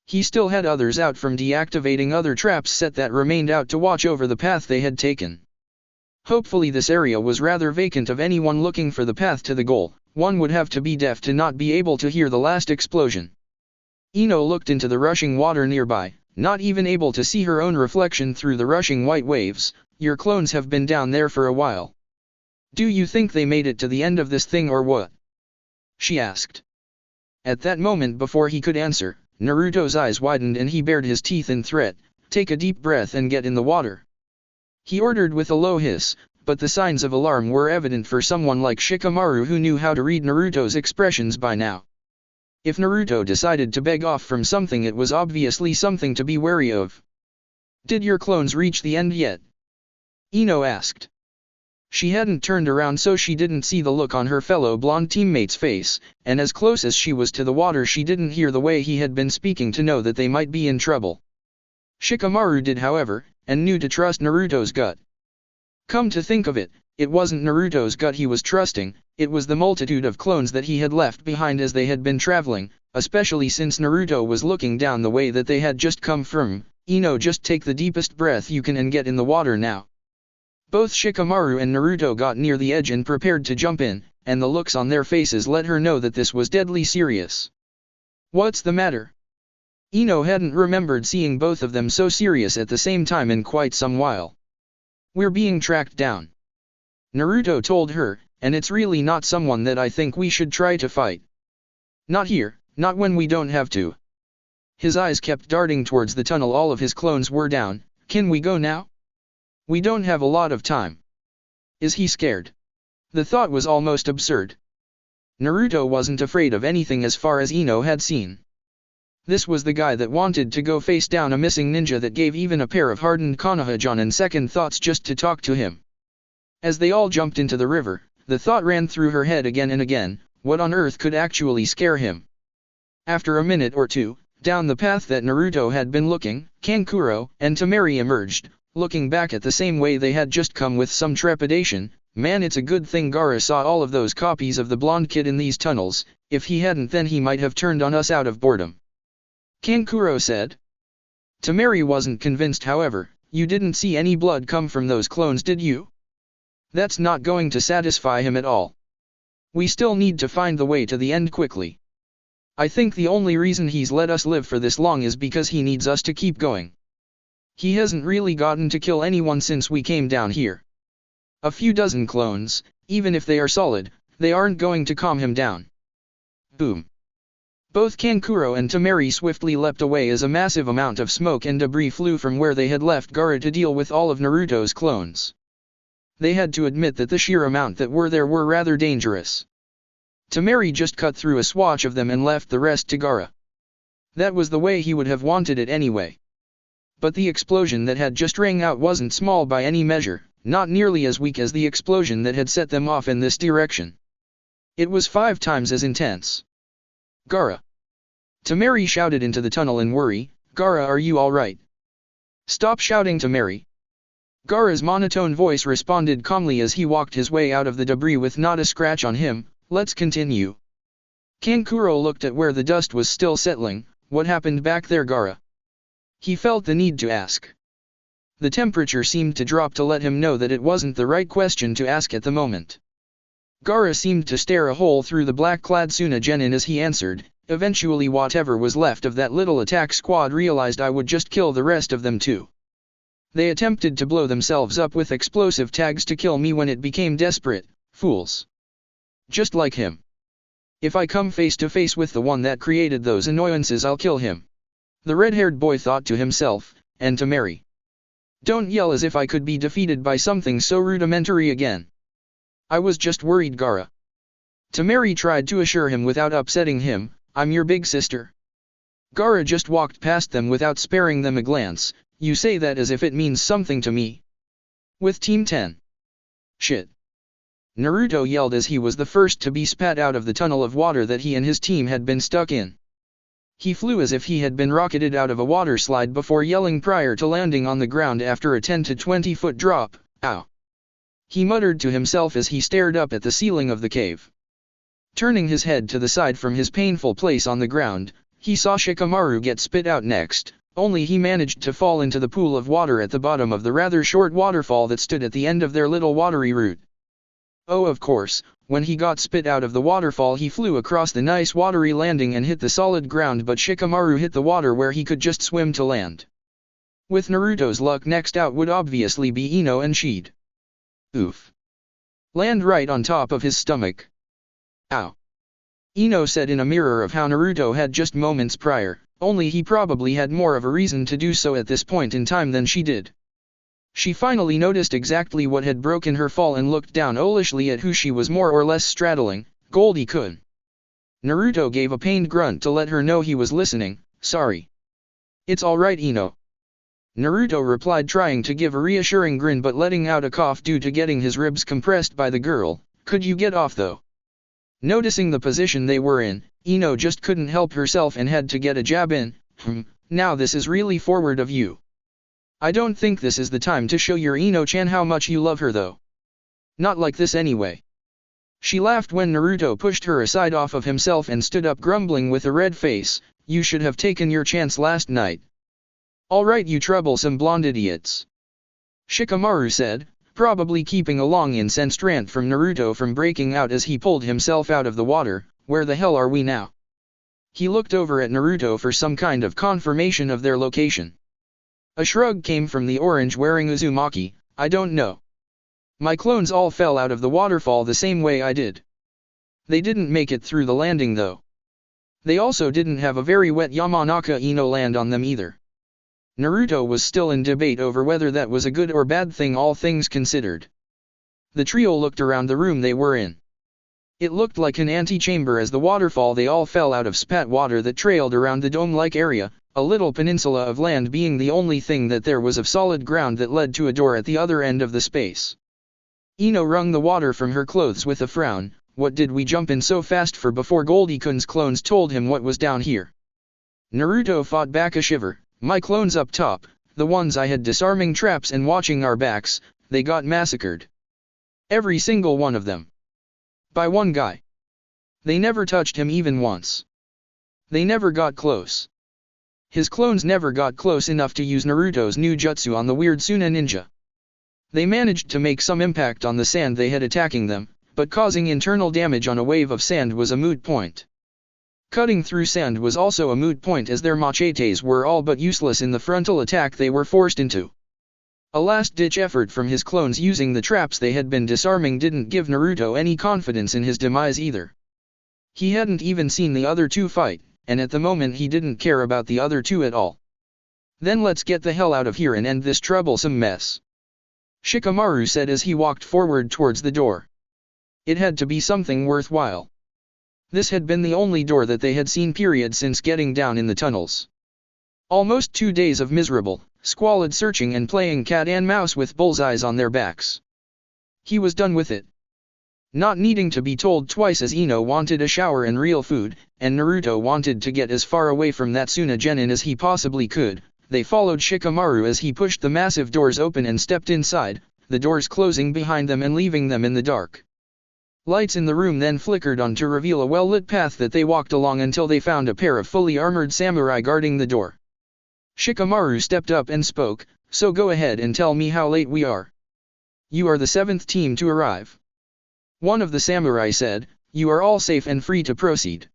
He still had others out from deactivating other traps set that remained out to watch over the path they had taken. Hopefully this area was rather vacant of anyone looking for the path to the goal. One would have to be deaf to not be able to hear the last explosion. Ino looked into the rushing water nearby, not even able to see her own reflection through the rushing white waves. Your clones have been down there for a while. Do you think they made it to the end of this thing or what? She asked. At that moment before he could answer, Naruto's eyes widened and he bared his teeth in threat. Take a deep breath and get in the water. He ordered with a low hiss, but the signs of alarm were evident for someone like Shikamaru who knew how to read Naruto's expressions by now. If Naruto decided to beg off from something, it was obviously something to be wary of. Did your clones reach the end yet? Ino asked. She hadn't turned around so she didn't see the look on her fellow blonde teammate's face, and as close as she was to the water she didn't hear the way he had been speaking to know that they might be in trouble. Shikamaru did, however, and knew to trust Naruto's gut. Come to think of it, it wasn't Naruto's gut he was trusting, it was the multitude of clones that he had left behind as they had been traveling, especially since Naruto was looking down the way that they had just come from. Ino, just take the deepest breath you can and get in the water now. Both Shikamaru and Naruto got near the edge and prepared to jump in, and the looks on their faces let her know that this was deadly serious. What's the matter? Ino hadn't remembered seeing both of them so serious at the same time in quite some while. We're being tracked down. Naruto told her, and it's really not someone that I think we should try to fight. Not here, not when we don't have to. His eyes kept darting towards the tunnel. All of his clones were down. Can we go now? We don't have a lot of time. Is he scared? The thought was almost absurd. Naruto wasn't afraid of anything as far as Ino had seen. This was the guy that wanted to go face down a missing ninja that gave even a pair of hardened Konoha and second thoughts just to talk to him. As they all jumped into the river, the thought ran through her head again and again, what on earth could actually scare him? After a minute or two, down the path that Naruto had been looking, Kankuro and Temari emerged, looking back at the same way they had just come with some trepidation. Man, it's a good thing Gaara saw all of those copies of the blonde kid in these tunnels, if he hadn't then he might have turned on us out of boredom. Kankuro said. Temari wasn't convinced, however. You didn't see any blood come from those clones, did you? That's not going to satisfy him at all. We still need to find the way to the end quickly. I think the only reason he's let us live for this long is because he needs us to keep going. He hasn't really gotten to kill anyone since we came down here. A few dozen clones, even if they are solid, they aren't going to calm him down. Boom. Both Kankuro and Temari swiftly leapt away as a massive amount of smoke and debris flew from where they had left Gaara to deal with all of Naruto's clones. They had to admit that the sheer amount that were there were rather dangerous. Temari just cut through a swatch of them and left the rest to Gaara. That was the way he would have wanted it anyway. But the explosion that had just rang out wasn't small by any measure, not nearly as weak as the explosion that had set them off in this direction. It was 5 times as intense. Gaara! Temari shouted into the tunnel in worry. Gaara, are you alright? Stop shouting, Temari. Gaara's monotone voice responded calmly as he walked his way out of the debris with not a scratch on him. Let's continue. Kankuro looked at where the dust was still settling. What happened back there, Gaara? He felt the need to ask. The temperature seemed to drop to let him know that it wasn't the right question to ask at the moment. Gaara seemed to stare a hole through the black-clad Sunagenin as he answered. Eventually whatever was left of that little attack squad realized I would just kill the rest of them too. They attempted to blow themselves up with explosive tags to kill me when it became desperate. Fools. Just like him. If I come face to face with the one that created those annoyances, I'll kill him. The red-haired boy thought to himself, and Temari. Don't yell as if I could be defeated by something so rudimentary again. I was just worried, Gaara. Temari tried to assure him without upsetting him. I'm your big sister. Gaara just walked past them without sparing them a glance. You say that as if it means something to me. With Team 10. Shit. Naruto yelled as he was the first to be spat out of the tunnel of water that he and his team had been stuck in. He flew as if he had been rocketed out of a water slide before yelling prior to landing on the ground after a 10 to 20 foot drop. Ow. He muttered to himself as he stared up at the ceiling of the cave. Turning his head to the side from his painful place on the ground, he saw Shikamaru get spit out next, only he managed to fall into the pool of water at the bottom of the rather short waterfall that stood at the end of their little watery route. Oh, of course, when he got spit out of the waterfall he flew across the nice watery landing and hit the solid ground, but Shikamaru hit the water where he could just swim to land. With Naruto's luck, next out would obviously be Ino and Sheed. Oof. Land right on top of his stomach. Ow. Ino said in a mirror of how Naruto had just moments prior, only he probably had more of a reason to do so at this point in time than she did. She finally noticed exactly what had broken her fall and looked down owlishly at who she was more or less straddling, Goldie-kun. Naruto gave a pained grunt to let her know he was listening. Sorry. It's alright, Ino. Naruto replied, trying to give a reassuring grin but letting out a cough due to getting his ribs compressed by the girl. Could you get off though? Noticing the position they were in, Ino just couldn't help herself and had to get a jab in. Now this is really forward of you. I don't think this is the time to show your Ino-chan how much you love her though. Not like this anyway. She laughed when Naruto pushed her aside off of himself and stood up grumbling with a red face. You should have taken your chance last night. Alright, you troublesome blonde idiots. Shikamaru said, probably keeping a long incensed rant from Naruto from breaking out as he pulled himself out of the water. Where the hell are we now? He looked over at Naruto for some kind of confirmation of their location. A shrug came from the orange-wearing Uzumaki. I don't know. My clones all fell out of the waterfall the same way I did. They didn't make it through the landing though. They also didn't have a very wet Yamanaka Ino land on them either. Naruto was still in debate over whether that was a good or bad thing, all things considered. The trio looked around the room they were in. It looked like an antechamber as the waterfall they all fell out of spat water that trailed around the dome-like area, a little peninsula of land being the only thing that there was of solid ground that led to a door at the other end of the space. Ino wrung the water from her clothes with a frown. what did we jump in so fast for before Goldie-kun's clones told him what was down here? Naruto fought back a shiver. My clones up top, the ones I had disarming traps and watching our backs, they got massacred. Every single one of them. By one guy. They never touched him even once. They never got close. His clones never got close enough to use Naruto's new jutsu on the weird Suna ninja. They managed to make some impact on the sand they had attacking them, but causing internal damage on a wave of sand was a moot point. Cutting through sand was also a moot point as their machetes were all but useless in the frontal attack they were forced into. A last-ditch effort from his clones using the traps they had been disarming didn't give Naruto any confidence in his demise either. He hadn't even seen the other two fight, and at the moment he didn't care about the other two at all. Then let's get the hell out of here and end this troublesome mess. Shikamaru said as he walked forward towards the door. It had to be something worthwhile. This had been the only door that they had seen since getting down in the tunnels. Almost 2 days of miserable, squalid searching and playing cat and mouse with bullseyes on their backs. He was done with it. Not needing to be told twice as Ino wanted a shower and real food, and Naruto wanted to get as far away from that Suna genin as he possibly could, they followed Shikamaru as he pushed the massive doors open and stepped inside, the doors closing behind them and leaving them in the dark. Lights in the room then flickered on to reveal a well-lit path that they walked along until they found a pair of fully armored samurai guarding the door. Shikamaru stepped up and spoke, "So go ahead and tell me how late we are." "You are the 7th team to arrive." One of the samurai said, "You are all safe and free to proceed.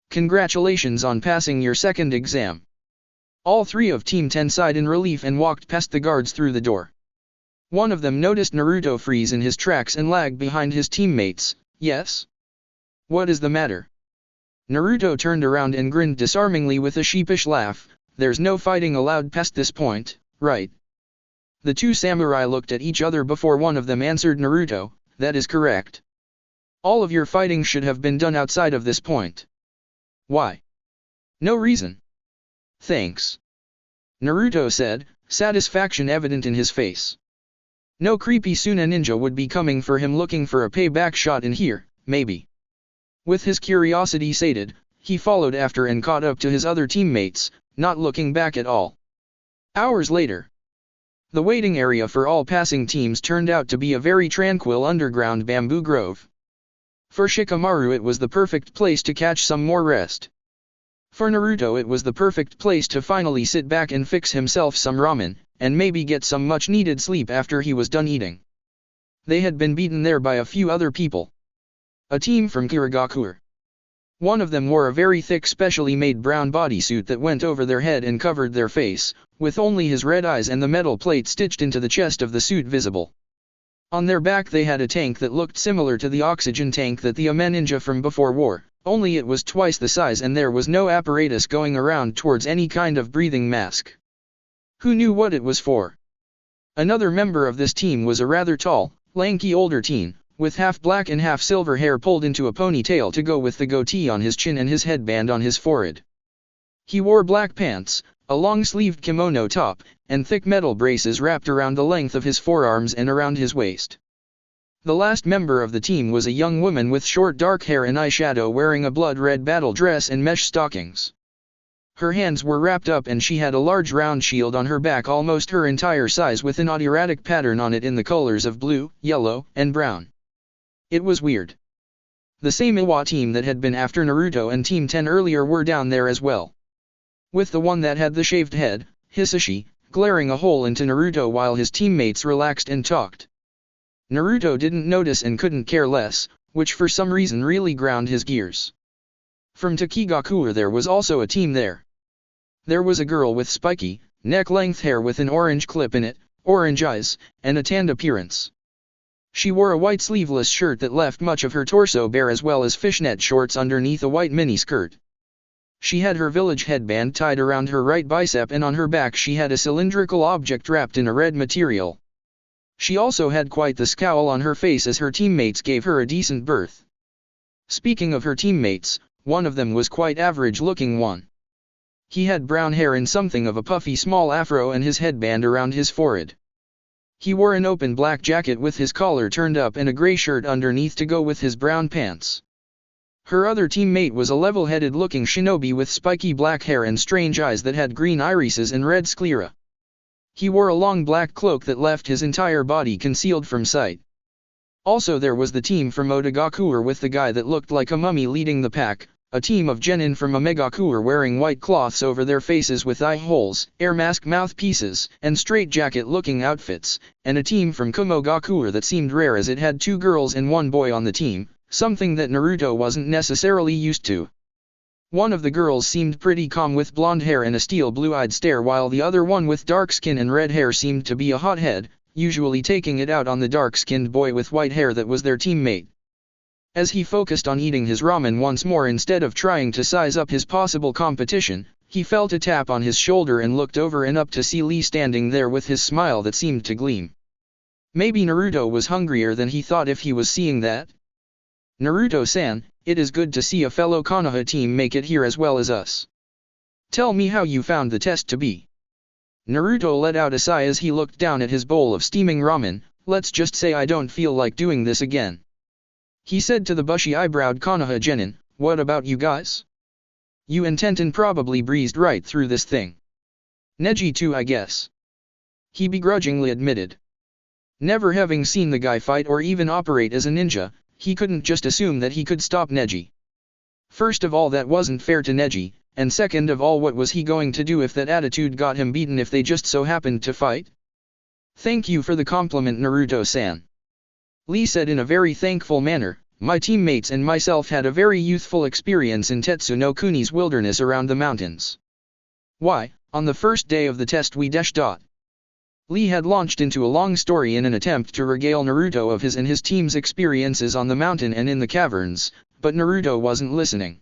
Congratulations on passing your second exam." All 3 of Team 10 sighed in relief and walked past the guards through the door. One of them noticed Naruto freeze in his tracks and lag behind his teammates. "Yes? What is the matter?" Naruto turned around and grinned disarmingly with a sheepish laugh. "There's no fighting allowed past this point, right?" The 2 samurai looked at each other before one of them answered Naruto, "That is correct. All of your fighting should have been done outside of this point." "Why?" "No reason." "Thanks," Naruto said, satisfaction evident in his face. No creepy Suna ninja would be coming for him looking for a payback shot in here, maybe. With his curiosity sated, he followed after and caught up to his other teammates, not looking back at all. Hours later, the waiting area for all passing teams turned out to be a very tranquil underground bamboo grove. For Shikamaru it was the perfect place to catch some more rest. For Naruto it was the perfect place to finally sit back and fix himself some ramen, and maybe get some much-needed sleep after he was done eating. They had been beaten there by a few other people. A team from Kirigakure. One of them wore a very thick specially made brown bodysuit that went over their head and covered their face, with only his red eyes and the metal plate stitched into the chest of the suit visible. On their back they had a tank that looked similar to the oxygen tank that the Ame ninja from before wore, only it was twice the size and there was no apparatus going around towards any kind of breathing mask. Who knew what it was for? Another member of this team was a rather tall, lanky older teen, with half black and half silver hair pulled into a ponytail to go with the goatee on his chin and his headband on his forehead. He wore black pants, a long-sleeved kimono top, and thick metal braces wrapped around the length of his forearms and around his waist. The last member of the team was a young woman with short dark hair and eyeshadow wearing a blood-red battle dress and mesh stockings. Her hands were wrapped up and she had a large round shield on her back almost her entire size with an erratic pattern on it in the colors of blue, yellow, and brown. It was weird. The same Iwa team that had been after Naruto and Team 10 earlier were down there as well. With the one that had the shaved head, Hisashi, glaring a hole into Naruto while his teammates relaxed and talked. Naruto didn't notice and couldn't care less, which for some reason really ground his gears. From Takigakure there was also a team there. There was a girl with spiky, neck-length hair with an orange clip in it, orange eyes, and a tanned appearance. She wore a white sleeveless shirt that left much of her torso bare as well as fishnet shorts underneath a white mini-skirt. She had her village headband tied around her right bicep and on her back she had a cylindrical object wrapped in a red material. She also had quite the scowl on her face as her teammates gave her a decent berth. Speaking of her teammates, one of them was quite average-looking one. He had brown hair and something of a puffy small afro and his headband around his forehead. He wore an open black jacket with his collar turned up and a grey shirt underneath to go with his brown pants. Her other teammate was a level-headed looking shinobi with spiky black hair and strange eyes that had green irises and red sclera. He wore a long black cloak that left his entire body concealed from sight. Also there was the team from Odagakuer with the guy that looked like a mummy leading the pack, a team of genin from Omegakuer wearing white cloths over their faces with eye holes, air mask mouthpieces, and straight jacket-looking outfits, and a team from Kumogakuer that seemed rare as it had 2 girls and 1 boy on the team, something that Naruto wasn't necessarily used to. One of the girls seemed pretty calm with blonde hair and a steel blue-eyed stare, while the other one with dark skin and red hair seemed to be a hothead, usually taking it out on the dark-skinned boy with white hair that was their teammate. As he focused on eating his ramen once more instead of trying to size up his possible competition, he felt a tap on his shoulder and looked over and up to see Lee standing there with his smile that seemed to gleam. Maybe Naruto was hungrier than he thought if he was seeing that. "Naruto-san, it is good to see a fellow Konoha team make it here as well as us. Tell me how you found the test to be." Naruto let out a sigh as he looked down at his bowl of steaming ramen. "Let's just say I don't feel like doing this again," he said to the bushy-eyebrowed Konoha genin. "What about you guys? You and Tenten probably breezed right through this thing." "Neji too, I guess," he begrudgingly admitted. Never having seen the guy fight or even operate as a ninja, he couldn't just assume that he could stop Neji. First of all, that wasn't fair to Neji, and second of all, what was he going to do if that attitude got him beaten if they just so happened to fight? "Thank you for the compliment, Naruto-san," Lee said in a very thankful manner. "My teammates and myself had a very youthful experience in Tetsu no Kuni's wilderness around the mountains. Why, on the first day of the test we Lee had launched into a long story in an attempt to regale Naruto of his and his team's experiences on the mountain and in the caverns, but Naruto wasn't listening.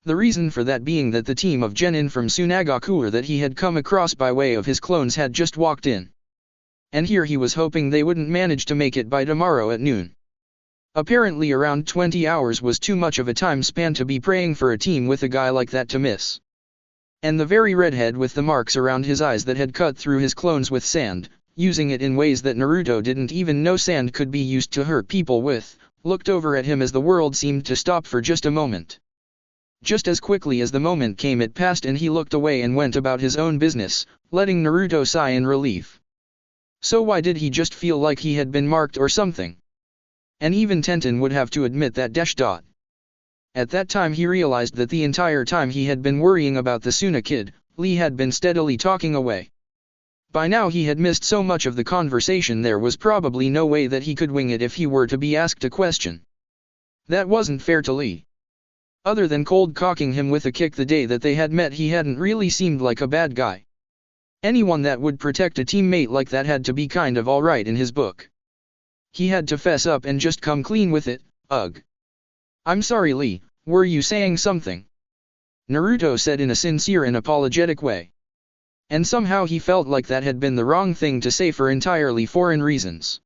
The reason for that being that the team of genin from Tsunagakuer that he had come across by way of his clones had just walked in. And here he was hoping they wouldn't manage to make it by tomorrow at noon. Apparently around 20 hours was too much of a time span to be praying for a team with a guy like that to miss. And the very redhead with the marks around his eyes that had cut through his clones with sand, using it in ways that Naruto didn't even know sand could be used to hurt people with, looked over at him as the world seemed to stop for just a moment. Just as quickly as the moment came it passed and he looked away and went about his own business, letting Naruto sigh in relief. So why did he just feel like he had been marked or something? And even Tenten would have to admit that. At that time he realized that the entire time he had been worrying about the Suna kid, Lee had been steadily talking away. By now he had missed so much of the conversation there was probably no way that he could wing it if he were to be asked a question. That wasn't fair to Lee. Other than cold cocking him with a kick the day that they had met, he hadn't really seemed like a bad guy. Anyone that would protect a teammate like that had to be kind of alright in his book. He had to fess up and just come clean with it. "Ugh. I'm sorry, Lee, were you saying something?" Naruto said in a sincere and apologetic way. And somehow he felt like that had been the wrong thing to say for entirely foreign reasons.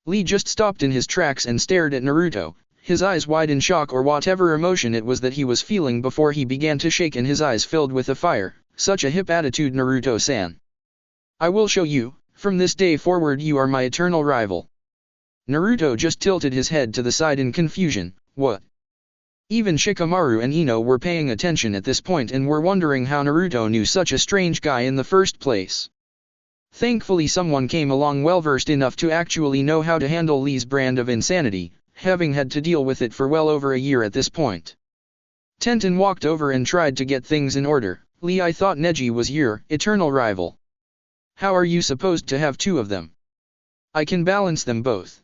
Lee just stopped in his tracks and stared at Naruto, his eyes wide in shock or whatever emotion it was that he was feeling before he began to shake and his eyes filled with a fire. "Such a hip attitude, Naruto-san. I will show you, from this day forward you are my eternal rival." Naruto just tilted his head to the side in confusion. What? Even Shikamaru and Ino were paying attention at this point and were wondering how Naruto knew such a strange guy in the first place. Thankfully someone came along well-versed enough to actually know how to handle Lee's brand of insanity, having had to deal with it for well over a year at this point. Tenten walked over and tried to get things in order. "Lee, I thought Neji was your eternal rival. How are you supposed to have 2 of them? I can balance them both,"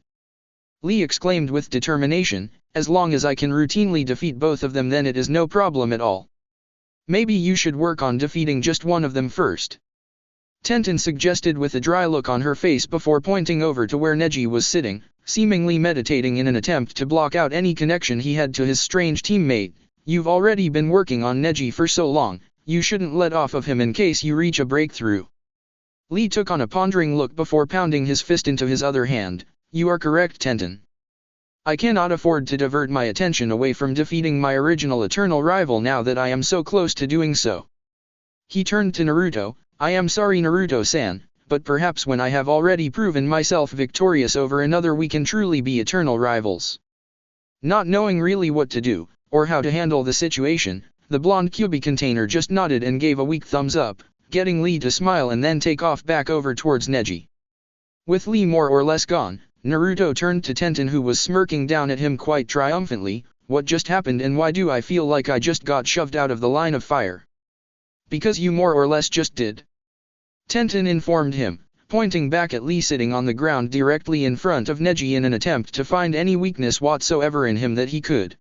Lee exclaimed with determination. "As long as I can routinely defeat both of them, then it is no problem at all. Maybe you should work on defeating just one of them first," Tenten suggested with a dry look on her face before pointing over to where Neji was sitting, seemingly meditating in an attempt to block out any connection he had to his strange teammate. "You've already been working on Neji for so long, you shouldn't let off of him in case you reach a breakthrough." Lee took on a pondering look before pounding his fist into his other hand. "You are correct, Tenten. I cannot afford to divert my attention away from defeating my original eternal rival now that I am so close to doing so." He turned to Naruto. "I am sorry, Naruto-san, but perhaps when I have already proven myself victorious over another we can truly be eternal rivals. Not knowing really what to do, or how to handle the situation, the blonde QB container just nodded and gave a weak thumbs up, getting Lee to smile and then take off back over towards Neji. With Lee more or less gone, Naruto turned to Tenten who was smirking down at him quite triumphantly. What just happened and why do I feel like I just got shoved out of the line of fire? Because you more or less just did. Tenten informed him, pointing back at Lee sitting on the ground directly in front of Neji in an attempt to find any weakness whatsoever in him that he could.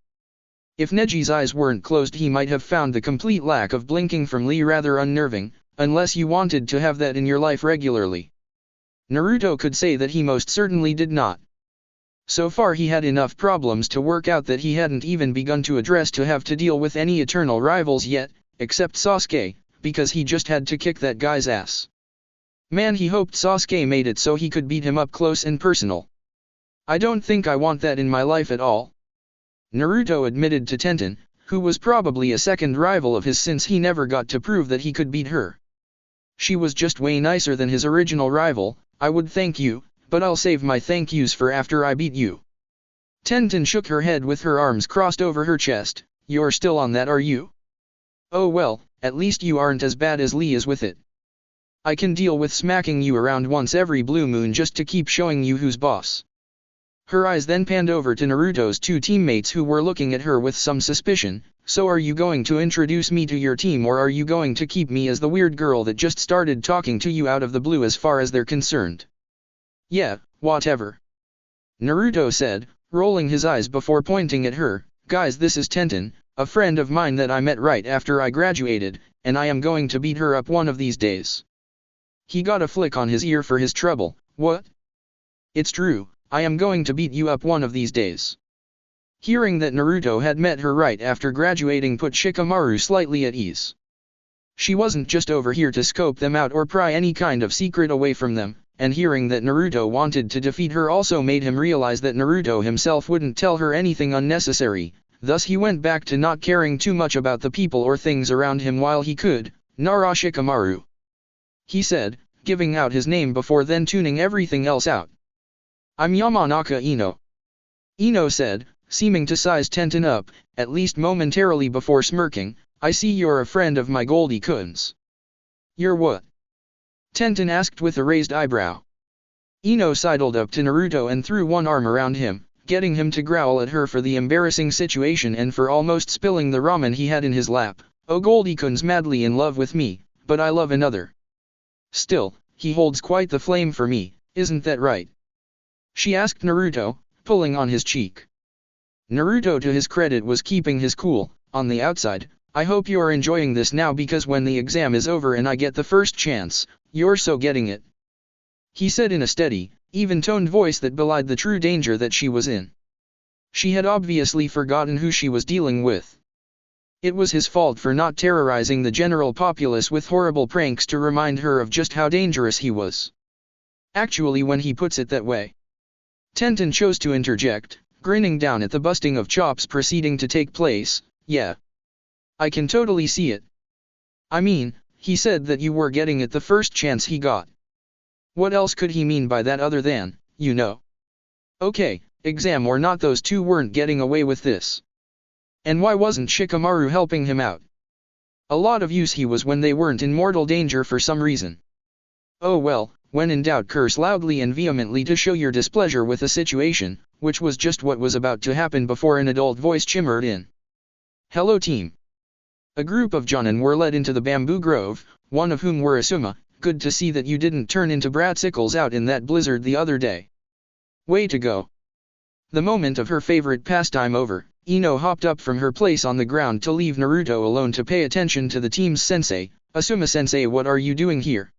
If Neji's eyes weren't closed he might have found the complete lack of blinking from Lee rather unnerving, unless you wanted to have that in your life regularly. Naruto could say that he most certainly did not. So far he had enough problems to work out that he hadn't even begun to address to have to deal with any eternal rivals yet, except Sasuke, because he just had to kick that guy's ass. Man, he hoped Sasuke made it so he could beat him up close and personal. I don't think I want that in my life at all. Naruto admitted to Tenten, who was probably a second rival of his since he never got to prove that he could beat her. She was just way nicer than his original rival. I would thank you, but I'll save my thank yous for after I beat you. Tenten shook her head with her arms crossed over her chest. You're still on that, are you? Oh well, at least you aren't as bad as Lee is with it. I can deal with smacking you around once every blue moon just to keep showing you who's boss. Her eyes then panned over to Naruto's two teammates who were looking at her with some suspicion. So are you going to introduce me to your team or are you going to keep me as the weird girl that just started talking to you out of the blue as far as they're concerned? Yeah, whatever. Naruto said, rolling his eyes before pointing at her. Guys, this is Tenten, a friend of mine that I met right after I graduated, and I am going to beat her up one of these days. He got a flick on his ear for his trouble. What? It's true, I am going to beat you up one of these days. Hearing that Naruto had met her right after graduating put Shikamaru slightly at ease. She wasn't just over here to scope them out or pry any kind of secret away from them, and hearing that Naruto wanted to defeat her also made him realize that Naruto himself wouldn't tell her anything unnecessary, thus he went back to not caring too much about the people or things around him while he could. Nara Shikamaru, he said, giving out his name before then tuning everything else out. I'm Yamanaka Ino. Ino said, seeming to size Tenten up, at least momentarily before smirking. I see you're a friend of my Goldie-kun's. You're what? Tenten asked with a raised eyebrow. Ino sidled up to Naruto and threw one arm around him, getting him to growl at her for the embarrassing situation and for almost spilling the ramen he had in his lap. Oh, Goldie-kun's madly in love with me, but I love another. Still, he holds quite the flame for me, isn't that right? She asked Naruto, pulling on his cheek. Naruto to his credit was keeping his cool. On the outside, I hope you're enjoying this now because when the exam is over and I get the first chance, you're so getting it. He said in a steady, even-toned voice that belied the true danger that she was in. She had obviously forgotten who she was dealing with. It was his fault for not terrorizing the general populace with horrible pranks to remind her of just how dangerous he was. Actually, when he puts it that way. Tenten chose to interject, grinning down at the busting of chops proceeding to take place. Yeah. I can totally see it. I mean, he said that you were getting it the first chance he got. What else could he mean by that other than, you know? Okay, exam or not, those two weren't getting away with this. And why wasn't Shikamaru helping him out? A lot of use he was when they weren't in mortal danger for some reason. Oh well, when in doubt curse loudly and vehemently to show your displeasure with a situation, which was just what was about to happen before an adult voice chimered in. Hello team. A group of Jonin were led into the bamboo grove, one of whom were Asuma. Good to see that you didn't turn into bratsicles out in that blizzard the other day. Way to go. The moment of her favorite pastime over, Ino hopped up from her place on the ground to leave Naruto alone to pay attention to the team's sensei. Asuma-sensei, what are you doing here?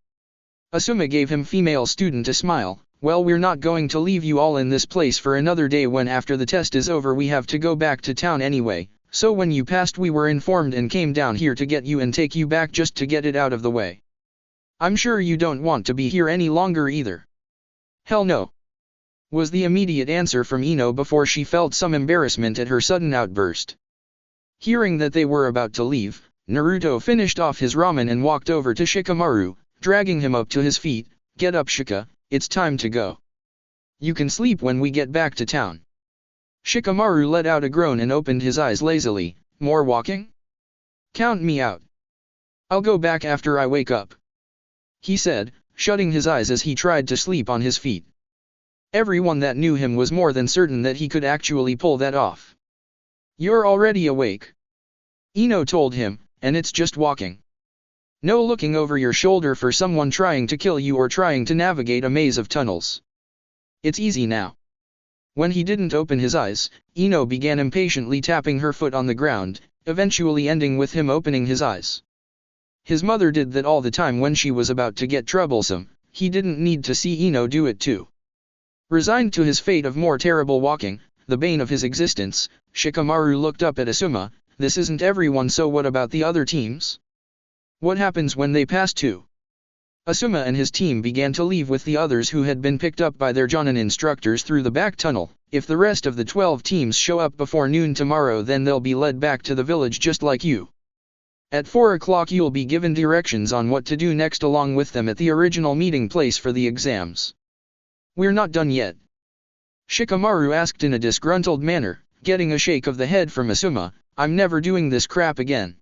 Asuma gave him female student a smile. Well, we're not going to leave you all in this place for another day when after the test is over we have to go back to town anyway, so when you passed we were informed and came down here to get you and take you back just to get it out of the way. I'm sure you don't want to be here any longer either. Hell no. Was the immediate answer from Ino before she felt some embarrassment at her sudden outburst. Hearing that they were about to leave, Naruto finished off his ramen and walked over to Shikamaru, dragging him up to his feet. Get up Shika, it's time to go. You can sleep when we get back to town. Shikamaru let out a groan and opened his eyes lazily. More walking? Count me out. I'll go back after I wake up, he said, shutting his eyes as he tried to sleep on his feet. Everyone that knew him was more than certain that he could actually pull that off. You're already awake, Ino told him, and it's just walking. No looking over your shoulder for someone trying to kill you or trying to navigate a maze of tunnels. It's easy now. When he didn't open his eyes, Ino began impatiently tapping her foot on the ground, eventually ending with him opening his eyes. His mother did that all the time when she was about to get troublesome. He didn't need to see Ino do it too. Resigned to his fate of more terrible walking, the bane of his existence, Shikamaru looked up at Asuma. This isn't everyone, so what about the other teams? What happens when they pass too? Asuma and his team began to leave with the others who had been picked up by their Jonin instructors through the back tunnel. If the rest of the 12 teams show up before noon tomorrow, then they'll be led back to the village just like you. At 4 o'clock you'll be given directions on what to do next along with them at the original meeting place for the exams. We're not done yet, Shikamaru asked in a disgruntled manner, getting a shake of the head from Asuma. I'm never doing this crap again,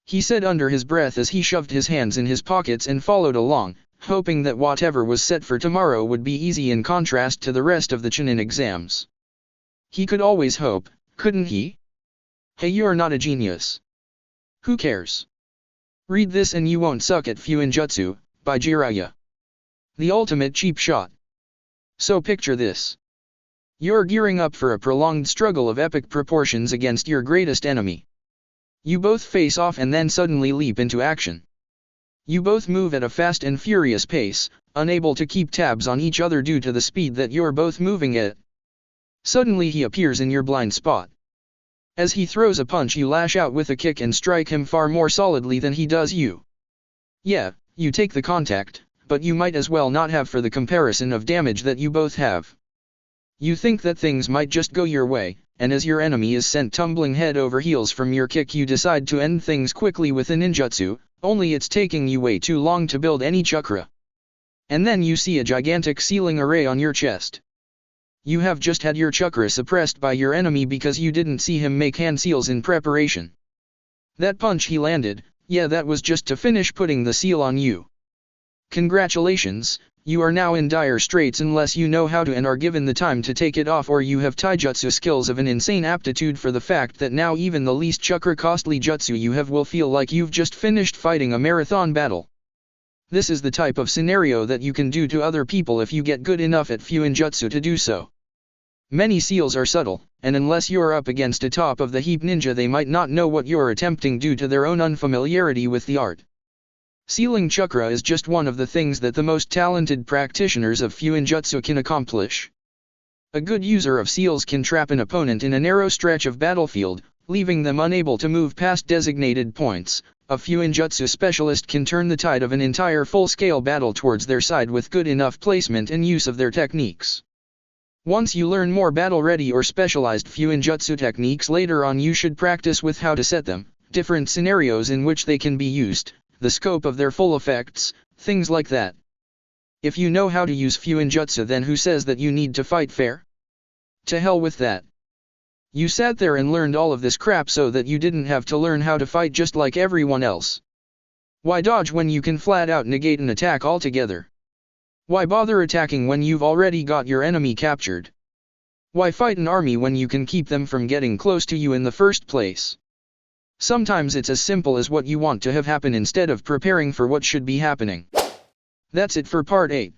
he said under his breath as he shoved his hands in his pockets and followed along, hoping that whatever was set for tomorrow would be easy in contrast to the rest of the Chunin exams. He could always hope, couldn't he? Hey, you're not a genius. Who cares? Read this and you won't suck at Fuinjutsu, by Jiraiya. The ultimate cheap shot. So picture this. You're gearing up for a prolonged struggle of epic proportions against your greatest enemy. You both face off and then suddenly leap into action. You both move at a fast and furious pace, unable to keep tabs on each other due to the speed that you're both moving at. Suddenly he appears in your blind spot. As he throws a punch, you lash out with a kick and strike him far more solidly than he does you. Yeah, you take the contact, but you might as well not have for the comparison of damage that you both have. You think that things might just go your way, and as your enemy is sent tumbling head over heels from your kick, you decide to end things quickly with a ninjutsu, only it's taking you way too long to build any chakra. And then you see a gigantic sealing array on your chest. You have just had your chakra suppressed by your enemy because you didn't see him make hand seals in preparation. That punch he landed, yeah, that was just to finish putting the seal on you. Congratulations, you are now in dire straits unless you know how to and are given the time to take it off, or you have taijutsu skills of an insane aptitude for the fact that now even the least chakra costly jutsu you have will feel like you've just finished fighting a marathon battle. This is the type of scenario that you can do to other people if you get good enough at Fuinjutsu to do so. Many seals are subtle, and unless you're up against a top of the heap ninja, they might not know what you're attempting due to their own unfamiliarity with the art. Sealing chakra is just one of the things that the most talented practitioners of Fuinjutsu can accomplish. A good user of seals can trap an opponent in a narrow stretch of battlefield, leaving them unable to move past designated points. A Fuinjutsu specialist can turn the tide of an entire full-scale battle towards their side with good enough placement and use of their techniques. Once you learn more battle-ready or specialized Fuinjutsu techniques later on, you should practice with how to set them, different scenarios in which they can be used, the scope of their full effects, things like that. If you know how to use Fuinjutsu, then who says that you need to fight fair? To hell with that. You sat there and learned all of this crap so that you didn't have to learn how to fight just like everyone else. Why dodge when you can flat out negate an attack altogether? Why bother attacking when you've already got your enemy captured? Why fight an army when you can keep them from getting close to you in the first place? Sometimes it's as simple as what you want to have happen instead of preparing for what should be happening. That's it for part 8.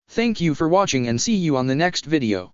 Thank you for watching and see you on the next video.